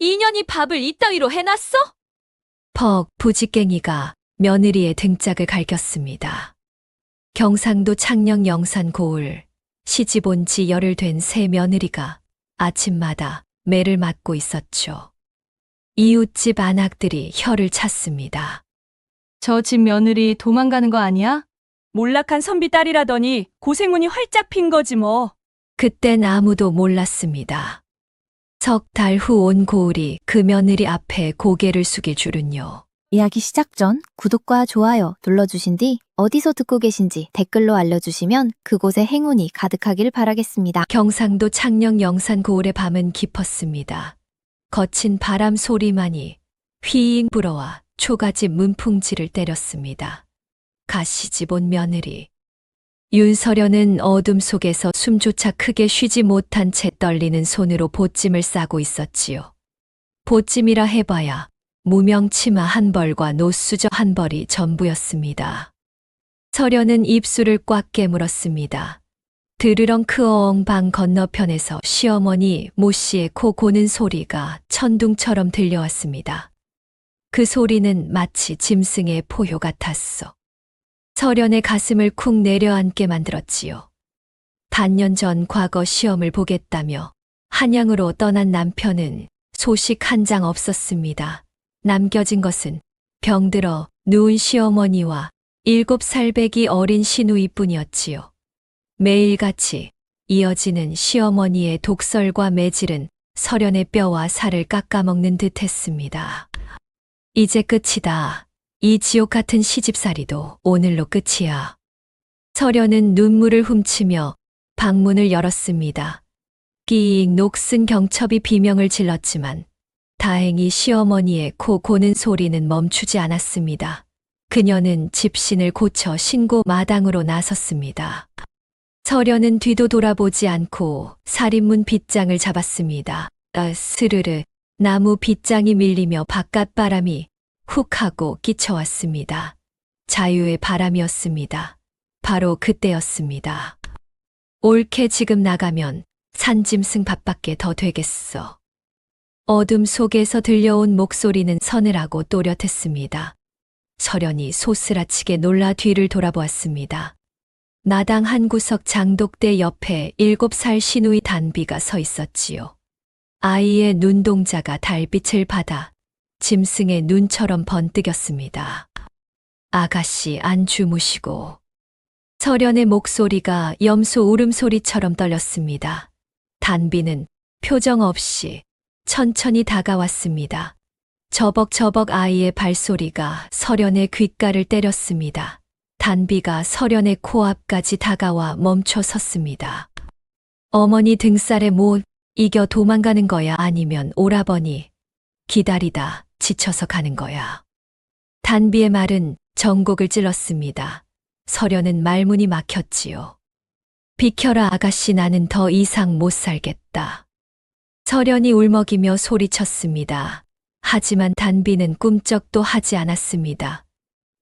인연이 밥을 이따위로 해놨어? 퍽 부직갱이가 며느리의 등짝을 갈겼습니다. 경상도 창녕 영산 고을 시집 온 지 열흘 된 새 며느리가 아침마다 매를 맞고 있었죠. 이웃집 안악들이 혀를 찼습니다. 저 집 며느리 도망가는 거 아니야? 몰락한 선비 딸이라더니 고생운이 활짝 핀 거지 뭐. 그땐 아무도 몰랐습니다. 석 달 후 온 고을이 그 며느리 앞에 고개를 숙일 줄은요. 이야기 시작 전 구독과 좋아요 눌러주신 뒤 어디서 듣고 계신지 댓글로 알려주시면 그곳에 행운이 가득하길 바라겠습니다. 경상도 창녕 영산 고을의 밤은 깊었습니다. 거친 바람 소리만이 휘잉 불어와 초가집 문풍지를 때렸습니다. 가시집 온 며느리. 윤서련은 어둠 속에서 숨조차 크게 쉬지 못한 채 떨리는 손으로 보찜을 싸고 있었지요. 보찜이라 해봐야 무명 치마 한 벌과 노수저 한 벌이 전부였습니다. 서련은 입술을 꽉 깨물었습니다. 드르렁 크어엉 방 건너편에서 시어머니 모 씨의 코 고는 소리가 천둥처럼 들려왔습니다. 그 소리는 마치 짐승의 포효 같았어. 서련의 가슴을 쿵 내려앉게 만들었지요. 반년 전 과거 시험을 보겠다며 한양으로 떠난 남편은 소식 한 장 없었습니다. 남겨진 것은 병들어 누운 시어머니와 7살 배기 어린 시누이뿐이었지요. 매일같이 이어지는 시어머니의 독설과 매질은 서련의 뼈와 살을 깎아먹는 듯 했습니다. 이제 끝이다. 이 지옥 같은 시집살이도 오늘로 끝이야. 서련은 눈물을 훔치며 방문을 열었습니다. 끼익 녹슨 경첩이 비명을 질렀지만 다행히 시어머니의 코 고는 소리는 멈추지 않았습니다. 그녀는 집신을 고쳐 신고 마당으로 나섰습니다. 서련은 뒤도 돌아보지 않고 살인문 빗장을 잡았습니다. 스르르 나무 빗장이 밀리며 바깥바람이 훅 하고 끼쳐왔습니다. 자유의 바람이었습니다. 바로 그때였습니다. 옳게 지금 나가면 산짐승 밥밖에 더 되겠어. 어둠 속에서 들려온 목소리는 서늘하고 또렷했습니다. 서련이 소스라치게 놀라 뒤를 돌아보았습니다. 마당 한 구석 장독대 옆에 7살 시누이 단비가 서 있었지요. 아이의 눈동자가 달빛을 받아 짐승의 눈처럼 번뜩였습니다. 아가씨 안 주무시고. 서련의 목소리가 염소 울음소리처럼 떨렸습니다. 단비는 표정 없이 천천히 다가왔습니다. 저벅저벅 아이의 발소리가 서련의 귓가를 때렸습니다. 단비가 서련의 코앞까지 다가와 멈춰 섰습니다. 어머니 등살에 못 이겨 도망가는 거야 아니면 오라버니 기다리다 지쳐서 가는 거야. 단비의 말은 전곡을 찔렀습니다. 서련은 말문이 막혔지요. 비켜라 아가씨 나는 더 이상 못 살겠다. 서련이 울먹이며 소리쳤습니다. 하지만 단비는 꿈쩍도 하지 않았습니다.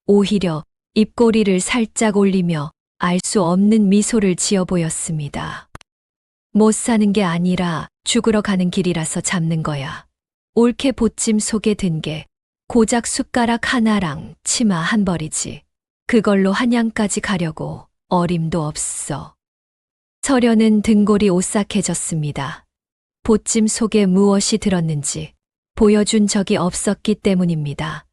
오히려 입꼬리를 살짝 올리며 알 수 없는 미소를 지어 보였습니다. 못 사는 게 아니라 죽으러 가는 길이라서 잡는 거야. 옳게 보찜 속에 든 게 고작 숟가락 하나랑 치마 한 벌이지. 그걸로 한양까지 가려고 어림도 없어. 서련은 등골이 오싹해졌습니다. 보찜 속에 무엇이 들었는지 보여준 적이 없었기 때문입니다.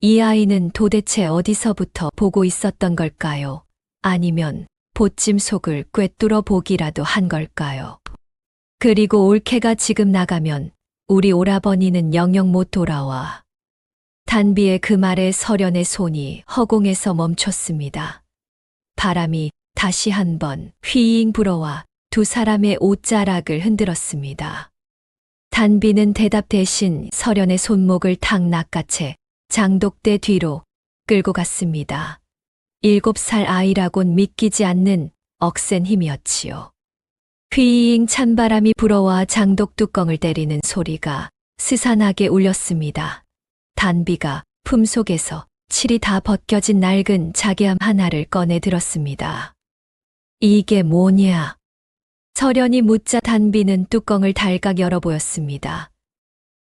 이 아이는 도대체 어디서부터 보고 있었던 걸까요? 아니면 보찜 속을 꿰뚫어 보기라도 한 걸까요? 그리고 올케가 지금 나가면 우리 오라버니는 영영 못 돌아와. 단비의 그 말에 서련의 손이 허공에서 멈췄습니다. 바람이 다시 한번 휘잉 불어와 두 사람의 옷자락을 흔들었습니다. 단비는 대답 대신 서련의 손목을 탁 낚아채 장독대 뒤로 끌고 갔습니다. 7살 아이라곤 믿기지 않는 억센 힘이었지요. 휘잉 찬바람이 불어와 장독 뚜껑을 때리는 소리가 스산하게 울렸습니다. 단비가 품속에서 칠이 다 벗겨진 낡은 자개함 하나를 꺼내 들었습니다. 이게 뭐냐? 서련이 묻자 단비는 뚜껑을 달각 열어 보였습니다.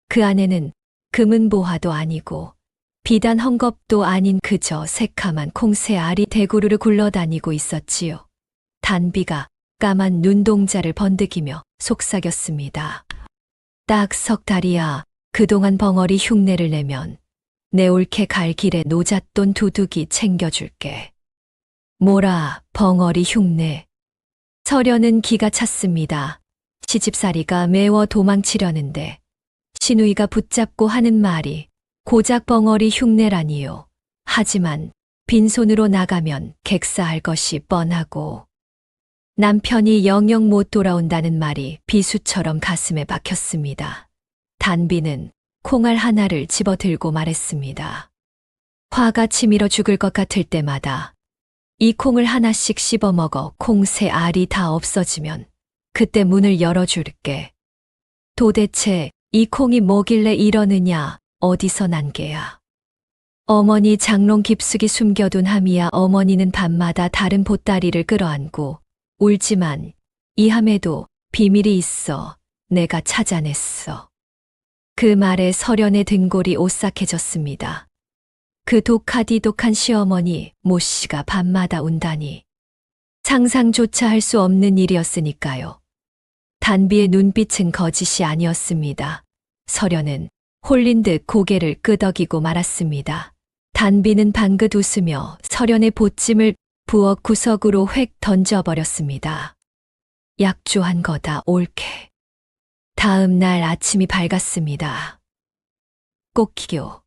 그 안에는 금은 보화도 아니고 비단 헝겊도 아닌 그저 새카만 콩새 알이 대구르르 굴러다니고 있었지요. 단비가 까만 눈동자를 번득이며 속삭였습니다. 딱 석 달이야. 그동안 벙어리 흉내를 내면 내 옳게 갈 길에 노잣돈 두둑이 챙겨줄게. 뭐라 벙어리 흉내. 서련은 기가 찼습니다. 시집살이가 매워 도망치려는데 시누이가 붙잡고 하는 말이 고작 벙어리 흉내라니요. 하지만 빈손으로 나가면 객사할 것이 뻔하고 남편이 영영 못 돌아온다는 말이 비수처럼 가슴에 박혔습니다. 단비는 콩알 하나를 집어들고 말했습니다. 화가 치밀어 죽을 것 같을 때마다 이 콩을 하나씩 씹어 먹어 콩새 알이 다 없어지면 그때 문을 열어줄게. 도대체 이 콩이 뭐길래 이러느냐, 어디서 난 게야. 어머니 장롱 깊숙이 숨겨둔 함이야. 어머니는 밤마다 다른 보따리를 끌어안고 울지만 이 함에도 비밀이 있어. 내가 찾아냈어. 그 말에 서련의 등골이 오싹해졌습니다. 그 독하디독한 시어머니 모 씨가 밤마다 운다니 상상조차 할 수 없는 일이었으니까요. 단비의 눈빛은 거짓이 아니었습니다. 서련은 홀린 듯 고개를 끄덕이고 말았습니다. 단비는 방긋 웃으며 서련의 보찜을 부엌 구석으로 획 던져버렸습니다. 약조한 거다 옳게. 다음 날 아침이 밝았습니다. 꼭기교.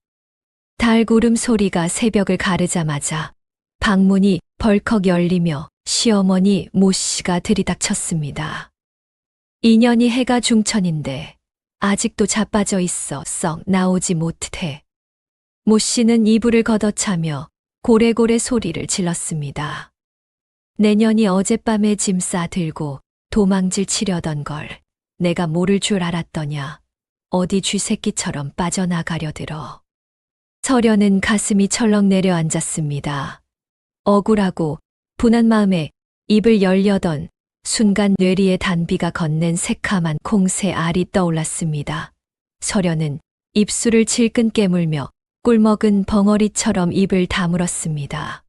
달구름 소리가 새벽을 가르자마자 방문이 벌컥 열리며 시어머니 모 씨가 들이닥쳤습니다. 인연이 해가 중천인데 아직도 자빠져 있어 썩 나오지 못해. 모 씨는 이불을 걷어차며 고래고래 소리를 질렀습니다. 내년이 어젯밤에 짐 싸들고 도망질 치려던 걸 내가 모를 줄 알았더냐. 어디 쥐새끼처럼 빠져나가려 들어. 서련은 가슴이 철렁 내려앉았습니다. 억울하고 분한 마음에 입을 열려던 순간 뇌리에 단비가 건넨 새카만 콩새 알이 떠올랐습니다. 서련은 입술을 질끈 깨물며 꿀먹은 벙어리처럼 입을 다물었습니다.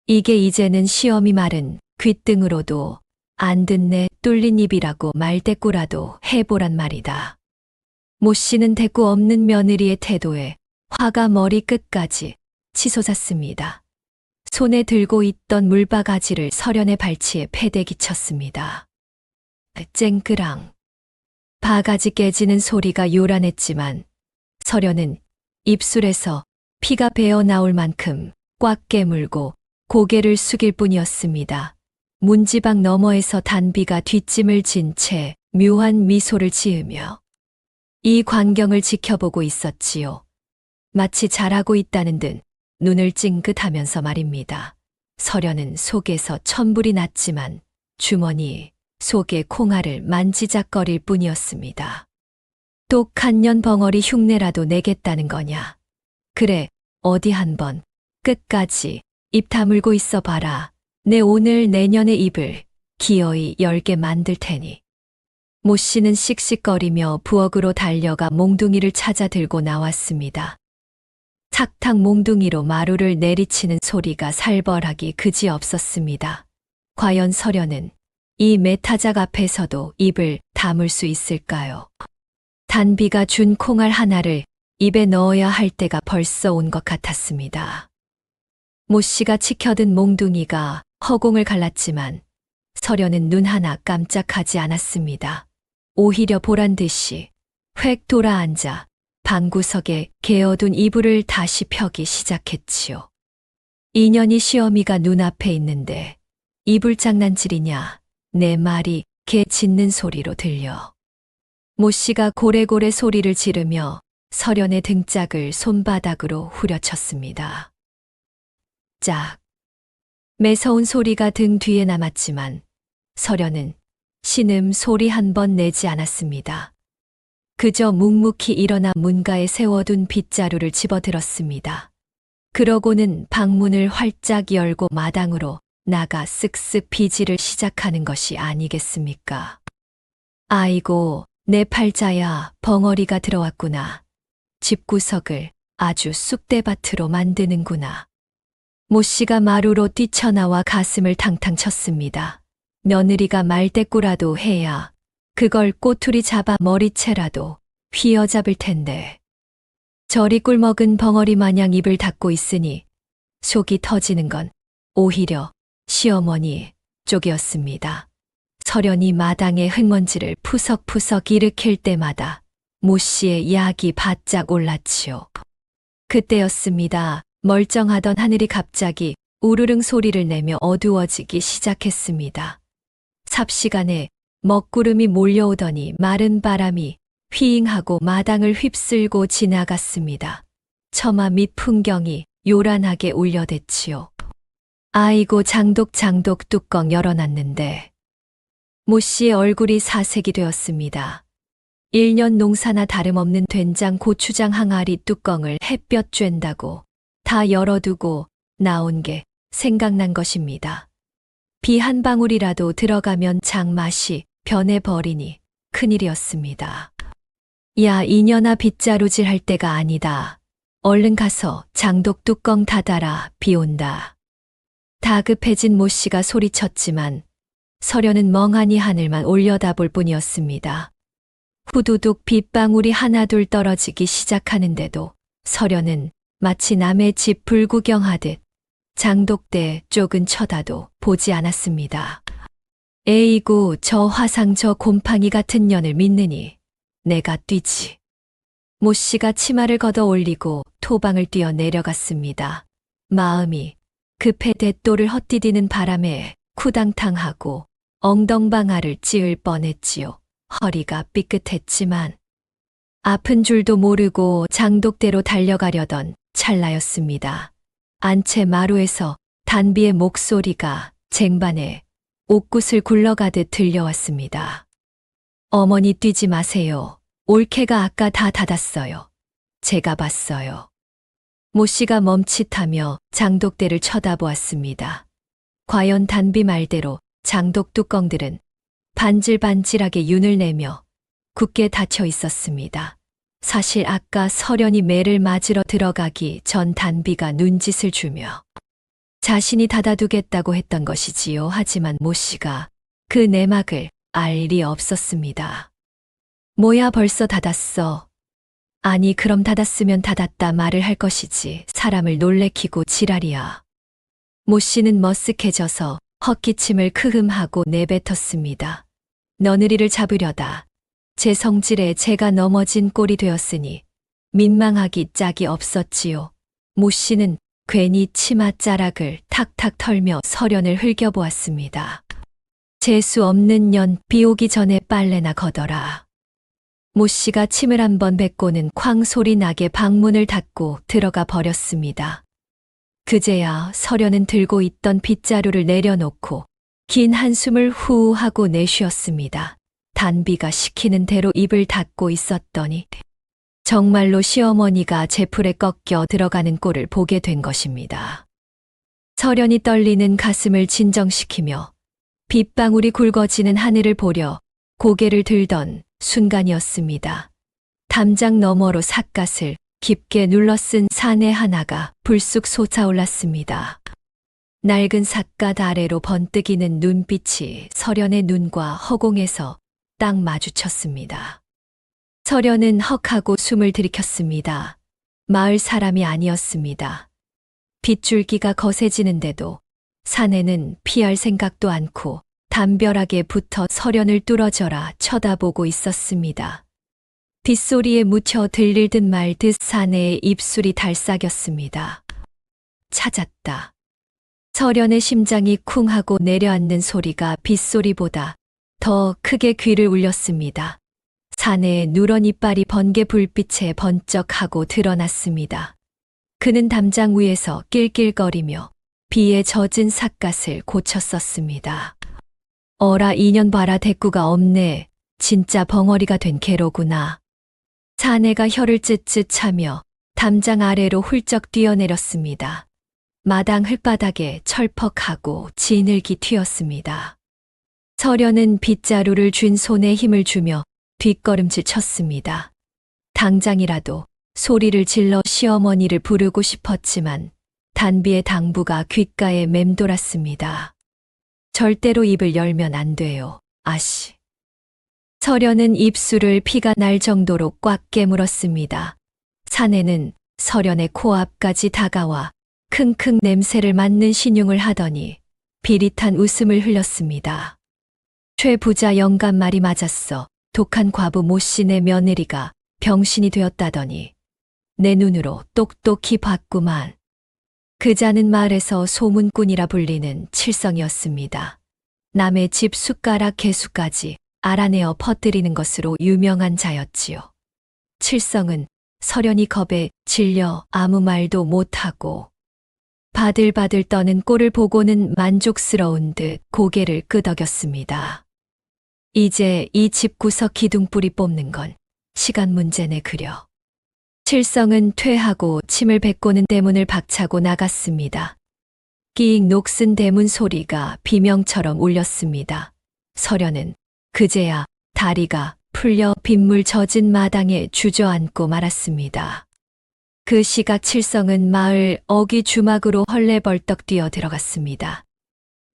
이게 이제는 시어미 말은 귓등으로도 안 듣네. 뚫린 입이라고 말대꾸라도 해보란 말이다. 모 씨는 대꾸 없는 며느리의 태도에 화가 머리 끝까지 치솟았습니다. 손에 들고 있던 물바가지를 서련의 발치에 패대기 쳤습니다. 쨍그랑. 바가지 깨지는 소리가 요란했지만 서련은 입술에서 피가 배어 나올 만큼 꽉 깨물고 고개를 숙일 뿐이었습니다. 문지방 너머에서 단비가 뒷짐을 진 채 묘한 미소를 지으며 이 광경을 지켜보고 있었지요. 마치 잘하고 있다는 듯 눈을 찡긋하면서 말입니다. 서련은 속에서 천불이 났지만 주머니 속에 콩알을 만지작거릴 뿐이었습니다. 똑한 년 벙어리 흉내라도 내겠다는 거냐. 그래, 어디 한번 끝까지 입 다물고 있어 봐라. 내 오늘 내년의 입을 기어이 열게 만들 테니. 모 씨는 씩씩거리며 부엌으로 달려가 몽둥이를 찾아 들고 나왔습니다. 착탁 몽둥이로 마루를 내리치는 소리가 살벌하기 그지없었습니다. 과연 서련은 이 메타작 앞에서도 입을 다물 수 있을까요? 단비가 준 콩알 하나를 입에 넣어야 할 때가 벌써 온 것 같았습니다. 모 씨가 치켜든 몽둥이가 허공을 갈랐지만 서련은 눈 하나 깜짝하지 않았습니다. 오히려 보란 듯이 획 돌아앉아 방구석에 개어둔 이불을 다시 펴기 시작했지요. 인연이 시어미가 눈앞에 있는데 이불 장난질이냐. 내 말이 개 짖는 소리로 들려. 모 씨가 고래고래 소리를 지르며 서련의 등짝을 손바닥으로 후려쳤습니다. 짝. 매서운 소리가 등 뒤에 남았지만 서련은 신음 소리 한 번 내지 않았습니다. 그저 묵묵히 일어나 문가에 세워둔 빗자루를 집어들었습니다. 그러고는 방문을 활짝 열고 마당으로 나가 쓱쓱 비지를 시작하는 것이 아니겠습니까? 아이고, 내 팔자야, 벙어리가 들어왔구나. 집구석을 아주 쑥대밭으로 만드는구나. 모 씨가 마루로 뛰쳐나와 가슴을 탕탕 쳤습니다. 며느리가 말대꾸라도 해야 그걸 꼬투리 잡아 머리채라도 휘어잡을 텐데. 저리 꿀먹은 벙어리 마냥 입을 닫고 있으니 속이 터지는 건 오히려 시어머니 쪽이었습니다. 설연이 마당에 흙먼지를 푸석푸석 일으킬 때마다 모 씨의 약이 바짝 올랐지요. 그때였습니다. 멀쩡하던 하늘이 갑자기 우르릉 소리를 내며 어두워지기 시작했습니다. 삽시간에 먹구름이 몰려오더니 마른 바람이 휘잉하고 마당을 휩쓸고 지나갔습니다. 처마 밑 풍경이 요란하게 울려댔지요. 아이고 장독 뚜껑 열어놨는데 모 씨의 얼굴이 사색이 되었습니다. 1년 농사나 다름없는 된장 고추장 항아리 뚜껑을 햇볕 쬐다고 다 열어두고 나온 게 생각난 것입니다. 비 한 방울이라도 들어가면 장맛이 변해버리니 큰일이었습니다. 야, 이년아 빗자루질 할 때가 아니다. 얼른 가서 장독 뚜껑 닫아라. 비 온다. 다급해진 모 씨가 소리쳤지만 설연은 멍하니 하늘만 올려다볼 뿐이었습니다. 후두둑 빗방울이 하나둘 떨어지기 시작하는데도 설연은 마치 남의 집 불구경하듯 장독대 쪽은 쳐다도 보지 않았습니다. 에이구, 저 화상 저 곰팡이 같은 년을 믿느니 내가 뛰지. 모 씨가 치마를 걷어 올리고 토방을 뛰어 내려갔습니다. 마음이 급해 대또를 헛디디는 바람에 쿠당탕하고 엉덩방아를 찧을 뻔했지요. 허리가 삐끗했지만 아픈 줄도 모르고 장독대로 달려가려던 찰나였습니다. 안채 마루에서 단비의 목소리가 쟁반에 옥굿을 굴러가듯 들려왔습니다. 어머니 뛰지 마세요. 올케가 아까 다 닫았어요. 제가 봤어요. 모 씨가 멈칫하며 장독대를 쳐다보았습니다. 과연 단비 말대로 장독 뚜껑들은 반질반질하게 윤을 내며 굳게 닫혀 있었습니다. 사실 아까 설연이 매를 맞으러 들어가기 전 단비가 눈짓을 주며 자신이 닫아두겠다고 했던 것이지요. 하지만 모 씨가 그 내막을 알 일이 없었습니다. 뭐야 벌써 닫았어. 아니 그럼 닫았으면 닫았다 말을 할 것이지 사람을 놀래키고 지랄이야. 모 씨는 머쓱해져서 헛기침을 크흠하고 내뱉었습니다. 며느리를 잡으려다 제 성질에 제가 넘어진 꼴이 되었으니 민망하기 짝이 없었지요. 모 씨는 괜히 치맛자락을 탁탁 털며 설연을 흘겨보았습니다. 재수 없는 년, 비 오기 전에 빨래나 걷어라. 모 씨가 침을 한번 뱉고는 쾅 소리 나게 방문을 닫고 들어가 버렸습니다. 그제야 설연은 들고 있던 빗자루를 내려놓고 긴 한숨을 후 하고 내쉬었습니다. 단비가 시키는 대로 입을 닫고 있었더니 정말로 시어머니가 제풀에 꺾여 들어가는 꼴을 보게 된 것입니다. 설연이 떨리는 가슴을 진정시키며 빗방울이 굵어지는 하늘을 보려 고개를 들던 순간이었습니다. 담장 너머로 삿갓을 깊게 눌러쓴 사내 하나가 불쑥 솟아올랐습니다. 낡은 삿갓 아래로 번뜩이는 눈빛이 설연의 눈과 허공에서 딱 마주쳤습니다. 설연은 헉하고 숨을 들이켰습니다. 마을 사람이 아니었습니다. 빗줄기가 거세지는데도 사내는 피할 생각도 않고 담벼락에 붙어 설연을 뚫어져라 쳐다보고 있었습니다. 빗소리에 묻혀 들릴 듯 말 듯 사내의 입술이 달싹였습니다. 찾았다. 설연의 심장이 쿵 하고 내려앉는 소리가 빗소리보다 더 크게 귀를 울렸습니다. 사내의 누런 이빨이 번개 불빛에 번쩍하고 드러났습니다. 그는 담장 위에서 낄낄거리며 비에 젖은 삿갓을 고쳤었습니다. 어라 이년 봐라 대꾸가 없네. 진짜 벙어리가 된 개로구나. 사내가 혀를 쯧쯧 차며 담장 아래로 훌쩍 뛰어내렸습니다. 마당 흙바닥에 철퍽하고 진흙이 튀었습니다. 설연은 빗자루를 쥔 손에 힘을 주며 뒷걸음질 쳤습니다. 당장이라도 소리를 질러 시어머니를 부르고 싶었지만 단비의 당부가 귓가에 맴돌았습니다. 절대로 입을 열면 안 돼요, 아씨. 설연은 입술을 피가 날 정도로 꽉 깨물었습니다. 사내는 설연의 코앞까지 다가와 킁킁 냄새를 맡는 신용을 하더니 비릿한 웃음을 흘렸습니다. 최 부자 영감 말이 맞았어. 독한 과부 모씨 내 며느리가 병신이 되었다더니 내 눈으로 똑똑히 봤구만. 그자는 마을에서 소문꾼이라 불리는 칠성이었습니다. 남의 집 숟가락 개수까지 알아내어 퍼뜨리는 것으로 유명한 자였지요. 칠성은 설연이 겁에 질려 아무 말도 못하고 바들바들 떠는 꼴을 보고는 만족스러운 듯 고개를 끄덕였습니다. 이제 이 집구석 기둥뿌리 뽑는 건 시간 문제네 그려. 칠성은 퇴하고 침을 뱉고는 대문을 박차고 나갔습니다. 끼익 녹슨 대문 소리가 비명처럼 울렸습니다. 설연은 그제야 다리가 풀려 빗물 젖은 마당에 주저앉고 말았습니다. 그 시각 칠성은 마을 어귀 주막으로 헐레벌떡 뛰어 들어갔습니다.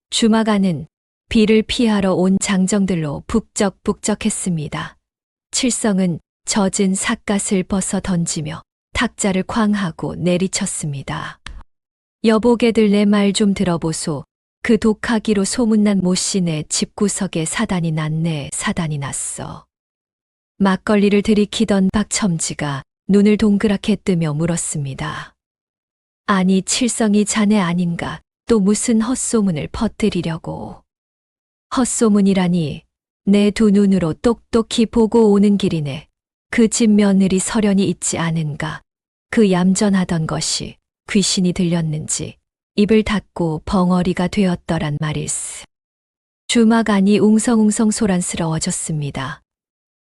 주막 안은 비를 피하러 온 장정들로 북적북적했습니다. 칠성은 젖은 삿갓을 벗어 던지며 탁자를 쾅하고 내리쳤습니다. 여보게들 내 말 좀 들어보소. 그 독하기로 소문난 모씨네 집구석에 사단이 났네. 사단이 났어. 막걸리를 들이키던 박첨지가 눈을 동그랗게 뜨며 물었습니다. 아니 칠성이 자네 아닌가? 또 무슨 헛소문을 퍼뜨리려고. 헛소문이라니 내 두 눈으로 똑똑히 보고 오는 길이네. 그 집 며느리 설연이 있지 않은가. 그 얌전하던 것이 귀신이 들렸는지 입을 닫고 벙어리가 되었더란 말일세. 주막 안이 웅성웅성 소란스러워졌습니다.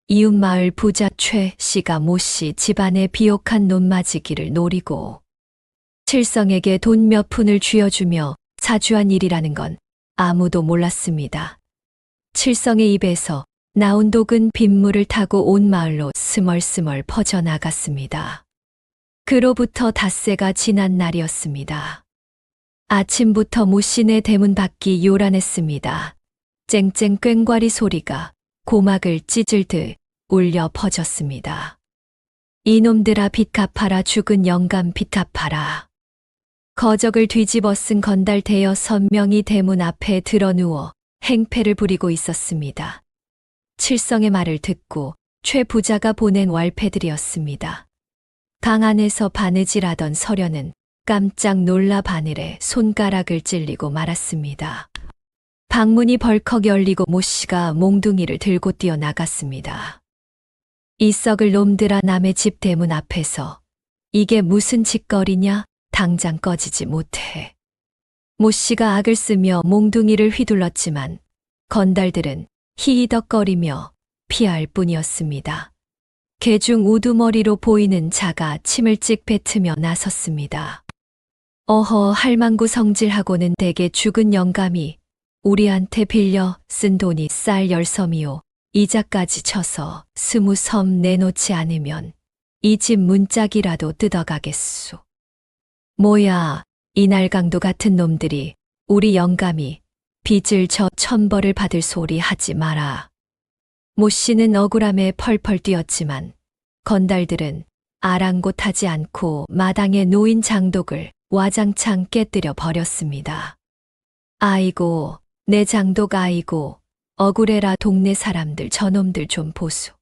이웃마을 부자 최 씨가 모씨 집안의 비옥한 논맞이기를 노리고 칠성에게 돈 몇 푼을 쥐어주며 사주한 일이라는 건 아무도 몰랐습니다. 칠성의 입에서 나온 독은 빗물을 타고 온 마을로 스멀스멀 퍼져나갔습니다. 그로부터 닷새가 지난 날이었습니다. 아침부터 모씨네 대문 밖이 요란했습니다. 쨍쨍 꽹과리 소리가 고막을 찢을 듯 울려 퍼졌습니다. 이놈들아 빚 갚아라. 죽은 영감 빚 갚아라. 거적을 뒤집어 쓴 건달 대여 선명이 대문 앞에 드러누워 행패를 부리고 있었습니다. 칠성의 말을 듣고 최 부자가 보낸 왈패들이었습니다. 방 안에서 바느질하던 설연은 깜짝 놀라 바늘에 손가락을 찔리고 말았습니다. 방문이 벌컥 열리고 모씨가 몽둥이를 들고 뛰어나갔습니다. 이 썩을 놈들아 남의 집 대문 앞에서 이게 무슨 짓거리냐? 당장 꺼지지 못해. 모씨가 악을 쓰며 몽둥이를 휘둘렀지만 건달들은 히히덕거리며 피할 뿐이었습니다. 개중 우두머리로 보이는 자가 침을 찍 뱉으며 나섰습니다. 어허 할망구 성질하고는 대개 죽은 영감이 우리한테 빌려 쓴 돈이 쌀 10섬이요. 이자까지 쳐서 20섬 내놓지 않으면 이 집 문짝이라도 뜯어가겠소. 뭐야 이날강도 같은 놈들이 우리 영감이 빚을 저 천벌을 받을 소리 하지 마라. 모씨는 억울함에 펄펄 뛰었지만 건달들은 아랑곳하지 않고 마당에 놓인 장독을 와장창 깨뜨려 버렸습니다. 아이고 내 장독 아이고 억울해라. 동네 사람들 저놈들 좀 보수.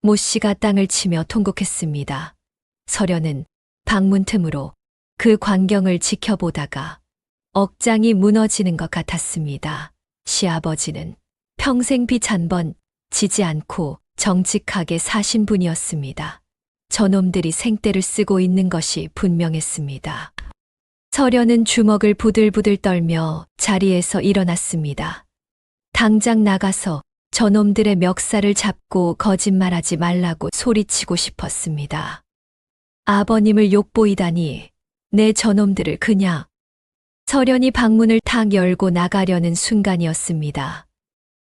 모씨가 땅을 치며 통곡했습니다. 설연은 방문 틈으로 그 광경을 지켜보다가 억장이 무너지는 것 같았습니다. 시아버지는 평생 빚 한 번 지지 않고 정직하게 사신 분이었습니다. 저놈들이 생떼를 쓰고 있는 것이 분명했습니다. 설연은 주먹을 부들부들 떨며 자리에서 일어났습니다. 당장 나가서 저놈들의 멱살을 잡고 거짓말하지 말라고 소리치고 싶었습니다. 아버님을 욕보이다니 내 저놈들을 그냥. 설연이 방문을 탁 열고 나가려는 순간이었습니다.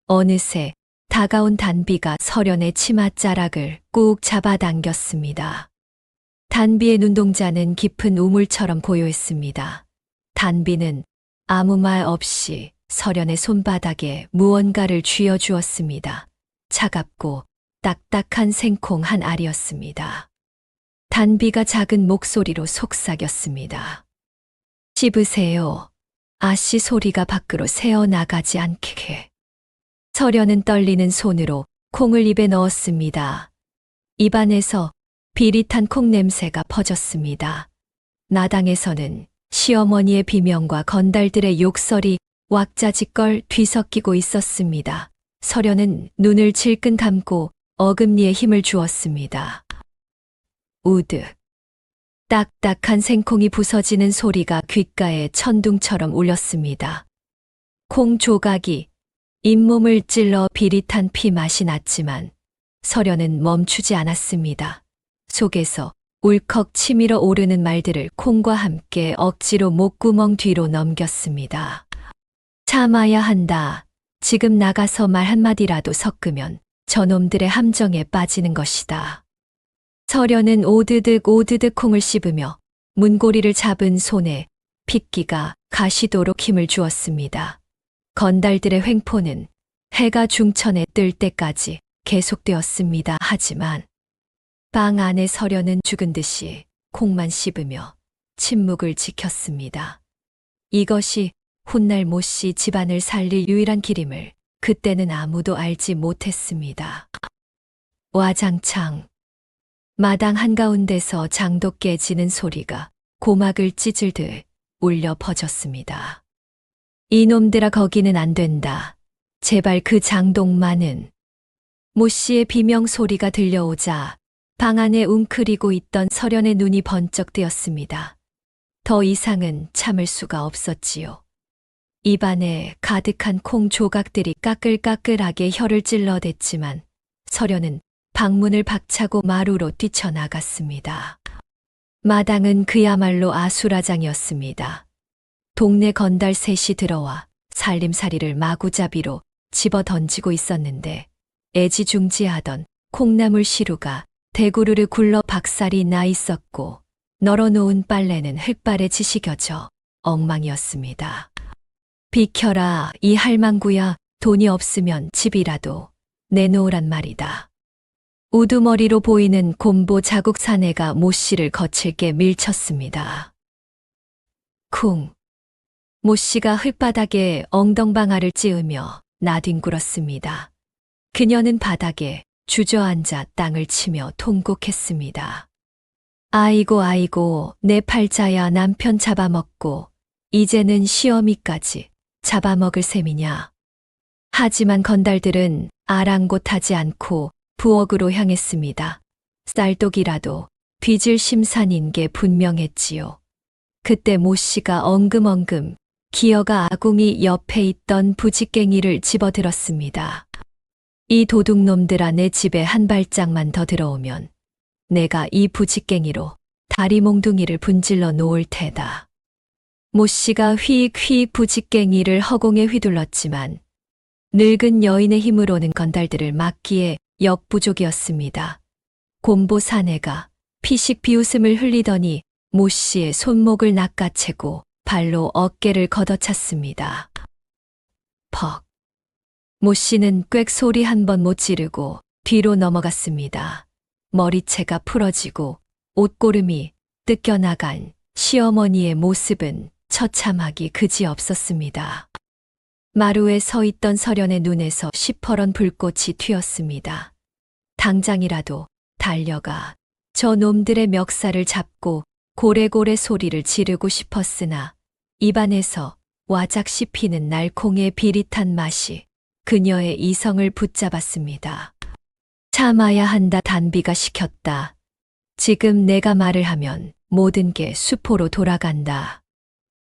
어느새 다가온 단비가 설연의 치맛자락을 꾹 잡아당겼습니다. 단비의 눈동자는 깊은 우물처럼 고요했습니다. 단비는 아무 말 없이 설연의 손바닥에 무언가를 쥐어주었습니다. 차갑고 딱딱한 생콩 한 알이었습니다. 단비가 작은 목소리로 속삭였습니다. 씹으세요. 아씨 소리가 밖으로 새어나가지 않게. 설연은 떨리는 손으로 콩을 입에 넣었습니다. 입안에서 비릿한 콩 냄새가 퍼졌습니다. 나당에서는 시어머니의 비명과 건달들의 욕설이 왁자지껄 뒤섞이고 있었습니다. 설연은 눈을 질끈 감고 어금니에 힘을 주었습니다. 우드. 딱딱한 생콩이 부서지는 소리가 귓가에 천둥처럼 울렸습니다. 콩 조각이 잇몸을 찔러 비릿한 피 맛이 났지만 설연은 멈추지 않았습니다. 속에서 울컥 치밀어 오르는 말들을 콩과 함께 억지로 목구멍 뒤로 넘겼습니다. 참아야 한다. 지금 나가서 말 한마디라도 섞으면 저놈들의 함정에 빠지는 것이다. 설연은 오드득 오드득 콩을 씹으며 문고리를 잡은 손에 핏기가 가시도록 힘을 주었습니다. 건달들의 횡포는 해가 중천에 뜰 때까지 계속되었습니다. 하지만 방 안에 설연은 죽은 듯이 콩만 씹으며 침묵을 지켰습니다. 이것이 훗날 모씨 집안을 살릴 유일한 길임을 그때는 아무도 알지 못했습니다. 와장창. 마당 한가운데서 장독 깨지는 소리가 고막을 찢을 울려 퍼졌습니다. 이놈들아 거기는 안 된다. 제발 그 장독만은. 모씨의 비명 소리가 들려오자 방 안에 웅크리고 있던 설연의 눈이 번쩍 뜨였습니다. 더 이상은 참을 수가 없었지요. 입안에 가득한 콩 조각들이 까끌까끌하게 혀를 찔러댔지만 설연은 방문을 박차고 마루로 뛰쳐나갔습니다. 마당은 그야말로 아수라장이었습니다. 동네 건달 셋이 들어와 살림살이를 마구잡이로 집어 던지고 있었는데 애지중지하던 콩나물 시루가 대구르르 굴러 박살이 나 있었고 널어놓은 빨래는 흙발에 지시겨져 엉망이었습니다. 비켜라 이 할망구야, 돈이 없으면 집이라도 내놓으란 말이다. 우두머리로 보이는 곰보 자국 사내가 모씨를 거칠게 밀쳤습니다. 쿵. 모씨가 흙바닥에 엉덩방아를 찧으며 나뒹굴었습니다. 그녀는 바닥에 주저앉아 땅을 치며 통곡했습니다. 아이고 아이고 내 팔자야, 남편 잡아먹고 이제는 시어미까지 잡아먹을 셈이냐. 하지만 건달들은 아랑곳하지 않고 부엌으로 향했습니다. 쌀독이라도 뒤질 심산인 게 분명했지요. 그때 모씨가 엉금엉금 기어가 아궁이 옆에 있던 부직갱이를 집어들었습니다. 이 도둑놈들아, 내 집에 한 발짝만 더 들어오면 내가 이 부직갱이로 다리 몽둥이를 분질러 놓을 테다. 모씨가 휙휙 부직갱이를 허공에 휘둘렀지만 늙은 여인의 힘으로는 건달들을 막기에 역부족이었습니다. 곰보 사내가 피식 비웃음을 흘리더니 모씨의 손목을 낚아채고 발로 어깨를 걷어찼습니다. 퍽. 모씨는 꽥 소리 한 번 못 지르고 뒤로 넘어갔습니다. 머리채가 풀어지고 옷고름이 뜯겨나간 시어머니의 모습은 처참하기 그지없었습니다. 마루에 서 있던 설연의 눈에서 시퍼런 불꽃이 튀었습니다. 당장이라도 달려가 저 놈들의 멱살을 잡고 고래고래 소리를 지르고 싶었으나 입안에서 와작 씹히는 날콩의 비릿한 맛이 그녀의 이성을 붙잡았습니다. 참아야 한다, 단비가 시켰다. 지금 내가 말을 하면 모든 게 수포로 돌아간다.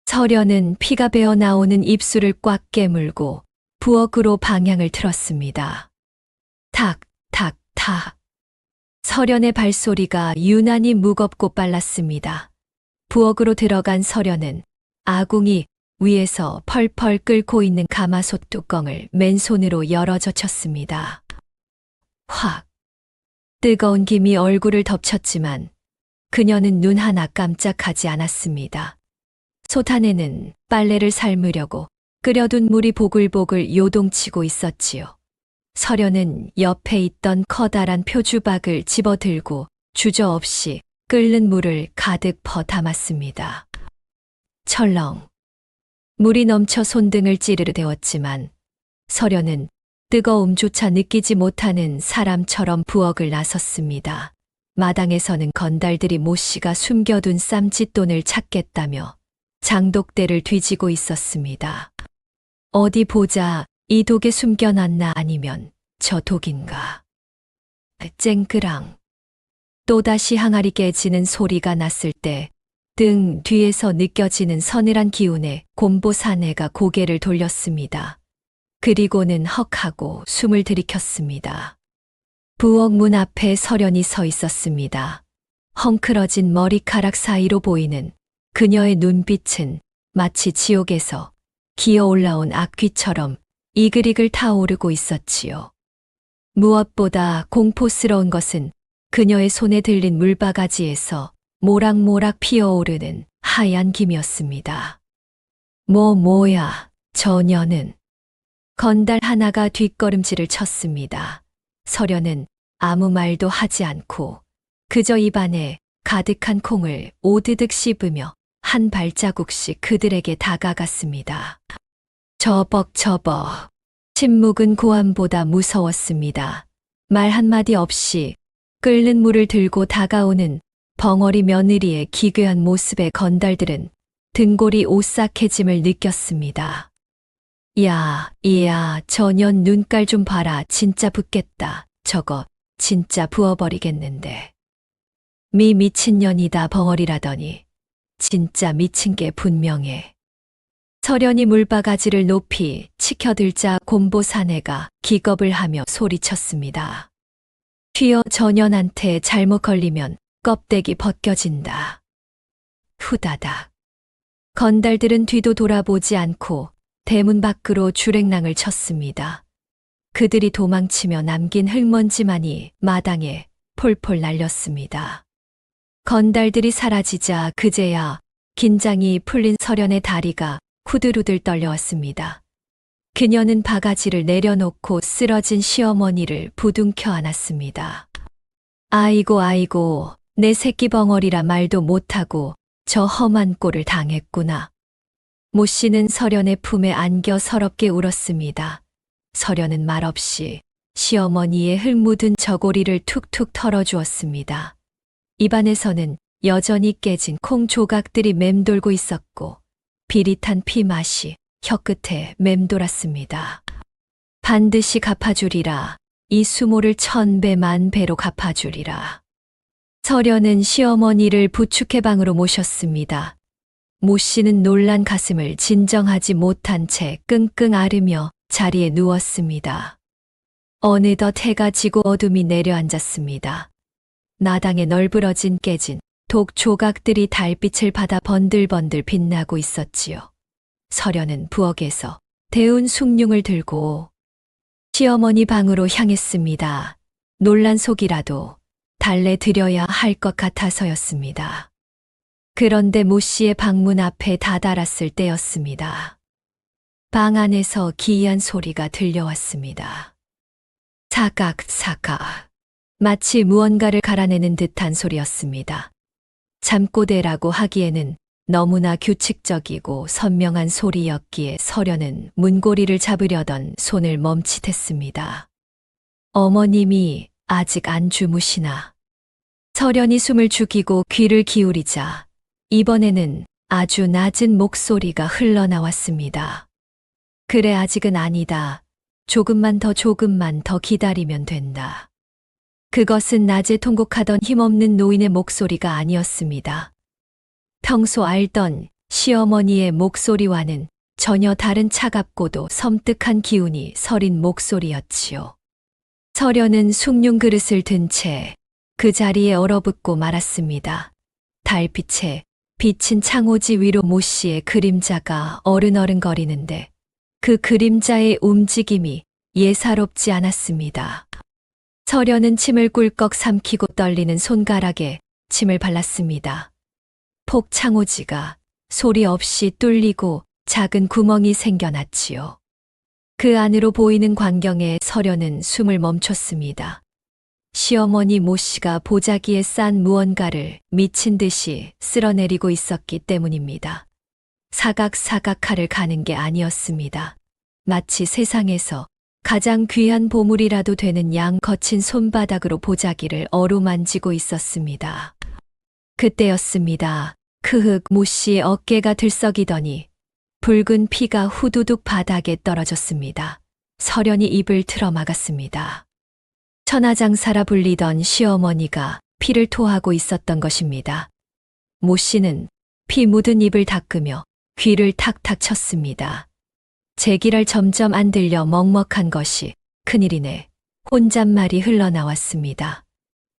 설연은 피가 배어 나오는 입술을 꽉 깨물고 부엌으로 방향을 틀었습니다. 탁, 탁, 탁. 설연의 발소리가 유난히 무겁고 빨랐습니다. 부엌으로 들어간 설연은 아궁이 위에서 펄펄 끓고 있는 가마솥 뚜껑을 맨손으로 열어젖혔습니다. 확! 뜨거운 김이 얼굴을 덮쳤지만 그녀는 눈 하나 깜짝하지 않았습니다. 솥 안에는 빨래를 삶으려고 끓여둔 물이 보글보글 요동치고 있었지요. 서련은 옆에 있던 커다란 표주박을 집어들고 주저없이 끓는 물을 가득 퍼 담았습니다. 철렁. 물이 넘쳐 손등을 찌르르 데웠지만 서련은 뜨거움조차 느끼지 못하는 사람처럼 부엌을 나섰습니다. 마당에서는 건달들이 모 씨가 숨겨둔 쌈짓돈을 찾겠다며 장독대를 뒤지고 있었습니다. 어디 보자, 이 독에 숨겨놨나 아니면 저 독인가. 쨍그랑. 또다시 항아리 깨지는 소리가 났을 때 등 뒤에서 느껴지는 서늘한 기운에 곰보 사내가 고개를 돌렸습니다. 그리고는 헉하고 숨을 들이켰습니다. 부엌 문 앞에 서련이 서 있었습니다. 헝클어진 머리카락 사이로 보이는 그녀의 눈빛은 마치 지옥에서 기어 올라온 악귀처럼 이글이글 타오르고 있었지요. 무엇보다 공포스러운 것은 그녀의 손에 들린 물바가지에서 모락모락 피어오르는 하얀 김이었습니다. 뭐야, 저녀는. 건달 하나가 뒷걸음질을 쳤습니다. 서련은 아무 말도 하지 않고 그저 입안에 가득한 콩을 오드득 씹으며 한 발자국씩 그들에게 다가갔습니다. 저벅저벅. 침묵은 고함보다 무서웠습니다. 말 한마디 없이 끓는 물을 들고 다가오는 벙어리 며느리의 기괴한 모습에 건달들은 등골이 오싹해짐을 느꼈습니다. 이야, 저년 눈깔 좀 봐라. 진짜 붓겠다. 저거 진짜 부어버리겠는데. 미친년이다 벙어리라더니 진짜 미친 게 분명해. 서련이 물바가지를 높이 치켜들자 곰보 사내가 기겁을 하며 소리쳤습니다. 튀어 저년한테 잘못 걸리면 껍데기 벗겨진다. 후다닥. 건달들은 뒤도 돌아보지 않고 대문 밖으로 주랭랑을 쳤습니다. 그들이 도망치며 남긴 흙먼지만이 마당에 폴폴 날렸습니다. 건달들이 사라지자 그제야 긴장이 풀린 서련의 다리가 후들후들 떨려왔습니다. 그녀는 바가지를 내려놓고 쓰러진 시어머니를 부둥켜 안았습니다. 아이고, 내 새끼 벙어리라 말도 못하고 저 험한 꼴을 당했구나. 모 씨는 서련의 품에 안겨 서럽게 울었습니다. 서련은 말없이 시어머니의 흙 묻은 저고리를 툭툭 털어주었습니다. 입안에서는 여전히 깨진 콩 조각들이 맴돌고 있었고 비릿한 피 맛이 혀끝에 맴돌았습니다. 반드시 갚아주리라. 이 수모를 1000배 만배로 갚아주리라. 서련은 시어머니를 부축해 방으로 모셨습니다. 모 씨는 놀란 가슴을 진정하지 못한 채 끙끙 앓으며 자리에 누웠습니다. 어느덧 해가 지고 어둠이 내려앉았습니다. 나당에 널브러진 깨진 독 조각들이 달빛을 받아 번들번들 빛나고 있었지요. 서련은 부엌에서 데운 숭늉을 들고 시어머니 방으로 향했습니다. 놀란 속이라도 달래드려야 할 것 같아서였습니다. 그런데 모 씨의 방문 앞에 다다랐을 때였습니다. 방 안에서 기이한 소리가 들려왔습니다. 사각사각. 마치 무언가를 갈아내는 듯한 소리였습니다. 잠꼬대라고 하기에는 너무나 규칙적이고 선명한 소리였기에 서련은 문고리를 잡으려던 손을 멈칫했습니다. 어머님이 아직 안 주무시나. 서련이 숨을 죽이고 귀를 기울이자 이번에는 아주 낮은 목소리가 흘러나왔습니다. 그래, 아직은 아니다. 조금만 더 기다리면 된다. 그것은 낮에 통곡하던 힘없는 노인의 목소리가 아니었습니다. 평소 알던 시어머니의 목소리와는 전혀 다른 차갑고도 섬뜩한 기운이 서린 목소리였지요. 서련은 숭늉 그릇을 든 채 그 자리에 얼어붙고 말았습니다. 달빛에 비친 창호지 위로 모 씨의 그림자가 어른어른거리는데 그 그림자의 움직임이 예사롭지 않았습니다. 서련은 침을 꿀꺽 삼키고 떨리는 손가락에 침을 발랐습니다. 폭 창호지가 소리 없이 뚫리고 작은 구멍이 생겨났지요. 그 안으로 보이는 광경에 서련은 숨을 멈췄습니다. 시어머니 모 씨가 보자기에 싼 무언가를 미친 듯이 쓸어내리고 있었기 때문입니다. 사각사각 칼을 가는 게 아니었습니다. 마치 세상에서 가장 귀한 보물이라도 되는 양 거친 손바닥으로 보자기를 어루만지고 있었습니다. 그때였습니다. 크흑 모 씨의 어깨가 들썩이더니 붉은 피가 후두둑 바닥에 떨어졌습니다. 서련이 입을 틀어 막았습니다. 천하장사라 불리던 시어머니가 피를 토하고 있었던 것입니다. 모 씨는 피 묻은 입을 닦으며 귀를 탁탁 쳤습니다. 제기랄 점점 안 들려 먹먹한 것이 큰일이네. 혼잣말이 흘러나왔습니다.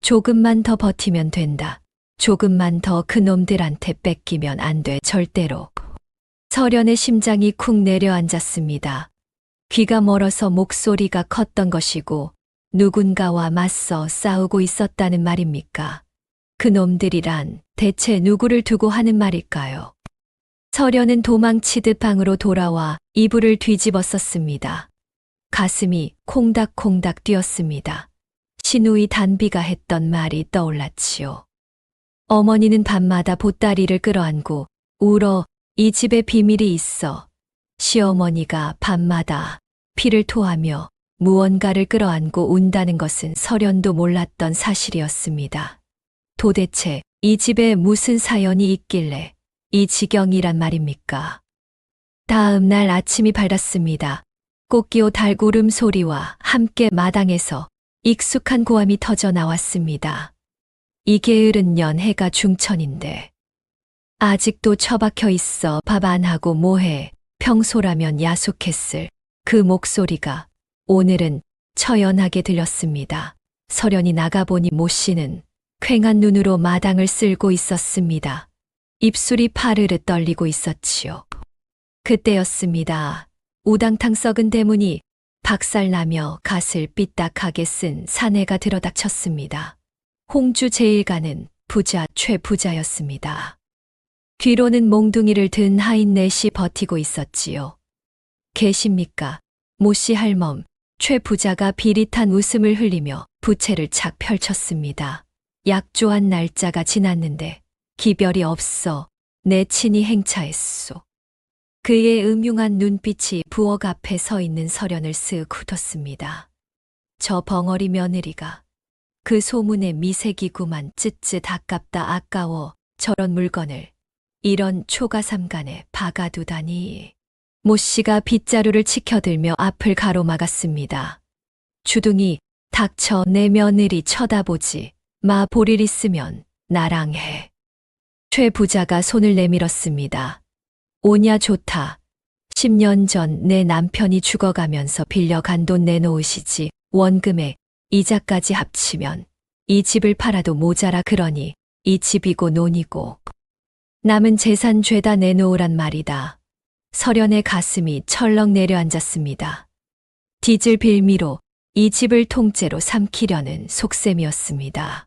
조금만 더 버티면 된다. 조금만 더 그놈들한테 뺏기면 안 돼. 절대로. 서련의 심장이 쿵 내려앉았습니다. 귀가 멀어서 목소리가 컸던 것이고 누군가와 맞서 싸우고 있었다는 말입니까? 그놈들이란 대체 누구를 두고 하는 말일까요? 서련은 도망치듯 방으로 돌아와 이불을 뒤집었었습니다. 가슴이 콩닥콩닥 뛰었습니다. 시누이 단비가 했던 말이 떠올랐지요. 어머니는 밤마다 보따리를 끌어안고 울어 이 집에 비밀이 있어. 시어머니가 밤마다 피를 토하며 무언가를 끌어안고 운다는 것은 서련도 몰랐던 사실이었습니다. 도대체 이 집에 무슨 사연이 있길래 이 지경이란 말입니까? 다음 날 아침이 밝았습니다. 꽃기호 달구름 소리와 함께 마당에서 익숙한 고함이 터져 나왔습니다. 이 게으른 년 해가 중천인데 아직도 처박혀 있어 밥 안 하고 뭐해. 평소라면 야속했을 그 목소리가 오늘은 처연하게 들렸습니다. 서련이 나가보니 모 씨는 퀭한 눈으로 마당을 쓸고 있었습니다. 입술이 파르르 떨리고 있었지요. 그때였습니다. 우당탕 썩은 대문이 박살나며 갓을 삐딱하게 쓴 사내가 들어닥쳤습니다. 홍주 제1가는 부자 최부자였습니다. 뒤로는 몽둥이를 든 하인 넷이 버티고 있었지요. 계십니까? 모씨 할멈, 최 부자가 비릿한 웃음을 흘리며 부채를 착 펼쳤습니다. 약조한 날짜가 지났는데 기별이 없어 내 친히 행차했소. 그의 음흉한 눈빛이 부엌 앞에 서 있는 서련을 쓱 훑었습니다. 저 벙어리 며느리가 그 소문에 미색이구만. 쯧쯧 아깝다 아까워. 저런 물건을 이런 초가삼간에 박아두다니. 모 씨가 빗자루를 치켜들며 앞을 가로막았습니다. 주둥이 닥쳐. 내 며느리 쳐다보지 마. 볼 일 있으면 나랑 해. 최 부자가 손을 내밀었습니다. 오냐 좋다. 10년 전 내 남편이 죽어가면서 빌려간 돈 내놓으시지. 원금에 이자까지 합치면 이 집을 팔아도 모자라. 그러니 이 집이고 논이고 남은 재산 죄다 내놓으란 말이다. 서련의 가슴이 철렁 내려앉았습니다. 뒤질 빌미로 이 집을 통째로 삼키려는 속셈이었습니다.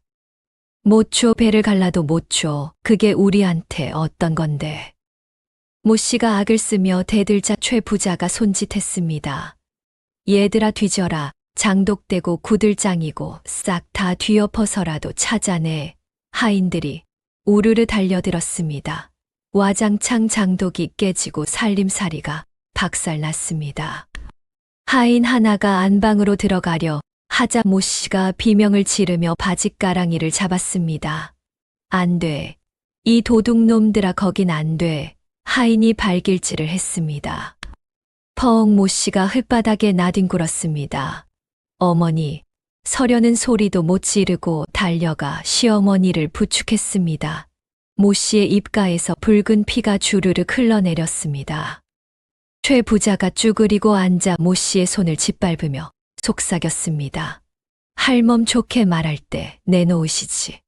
못 줘. 배를 갈라도 못 줘. 그게 우리한테 어떤 건데. 모 씨가 악을 쓰며 대들자 최 부자가 손짓했습니다. 얘들아 뒤져라. 장독대고 구들장이고 싹 다 뒤엎어서라도 찾아내. 하인들이 우르르 달려들었습니다. 와장창 장독이 깨지고 살림살이가 박살났습니다. 하인 하나가 안방으로 들어가려 하자 모 씨가 비명을 지르며 바짓가랑이를 잡았습니다. 안 돼. 이 도둑놈들아 거긴 안 돼. 하인이 발길질을 했습니다. 펑. 모 씨가 흙바닥에 나뒹굴었습니다. 어머니. 서련은 소리도 못 지르고 달려가 시어머니를 부축했습니다. 모 씨의 입가에서 붉은 피가 주르륵 흘러내렸습니다. 최 부자가 쭈그리고 앉아 모 씨의 손을 짓밟으며 속삭였습니다. 할멈 좋게 말할 때 내놓으시지.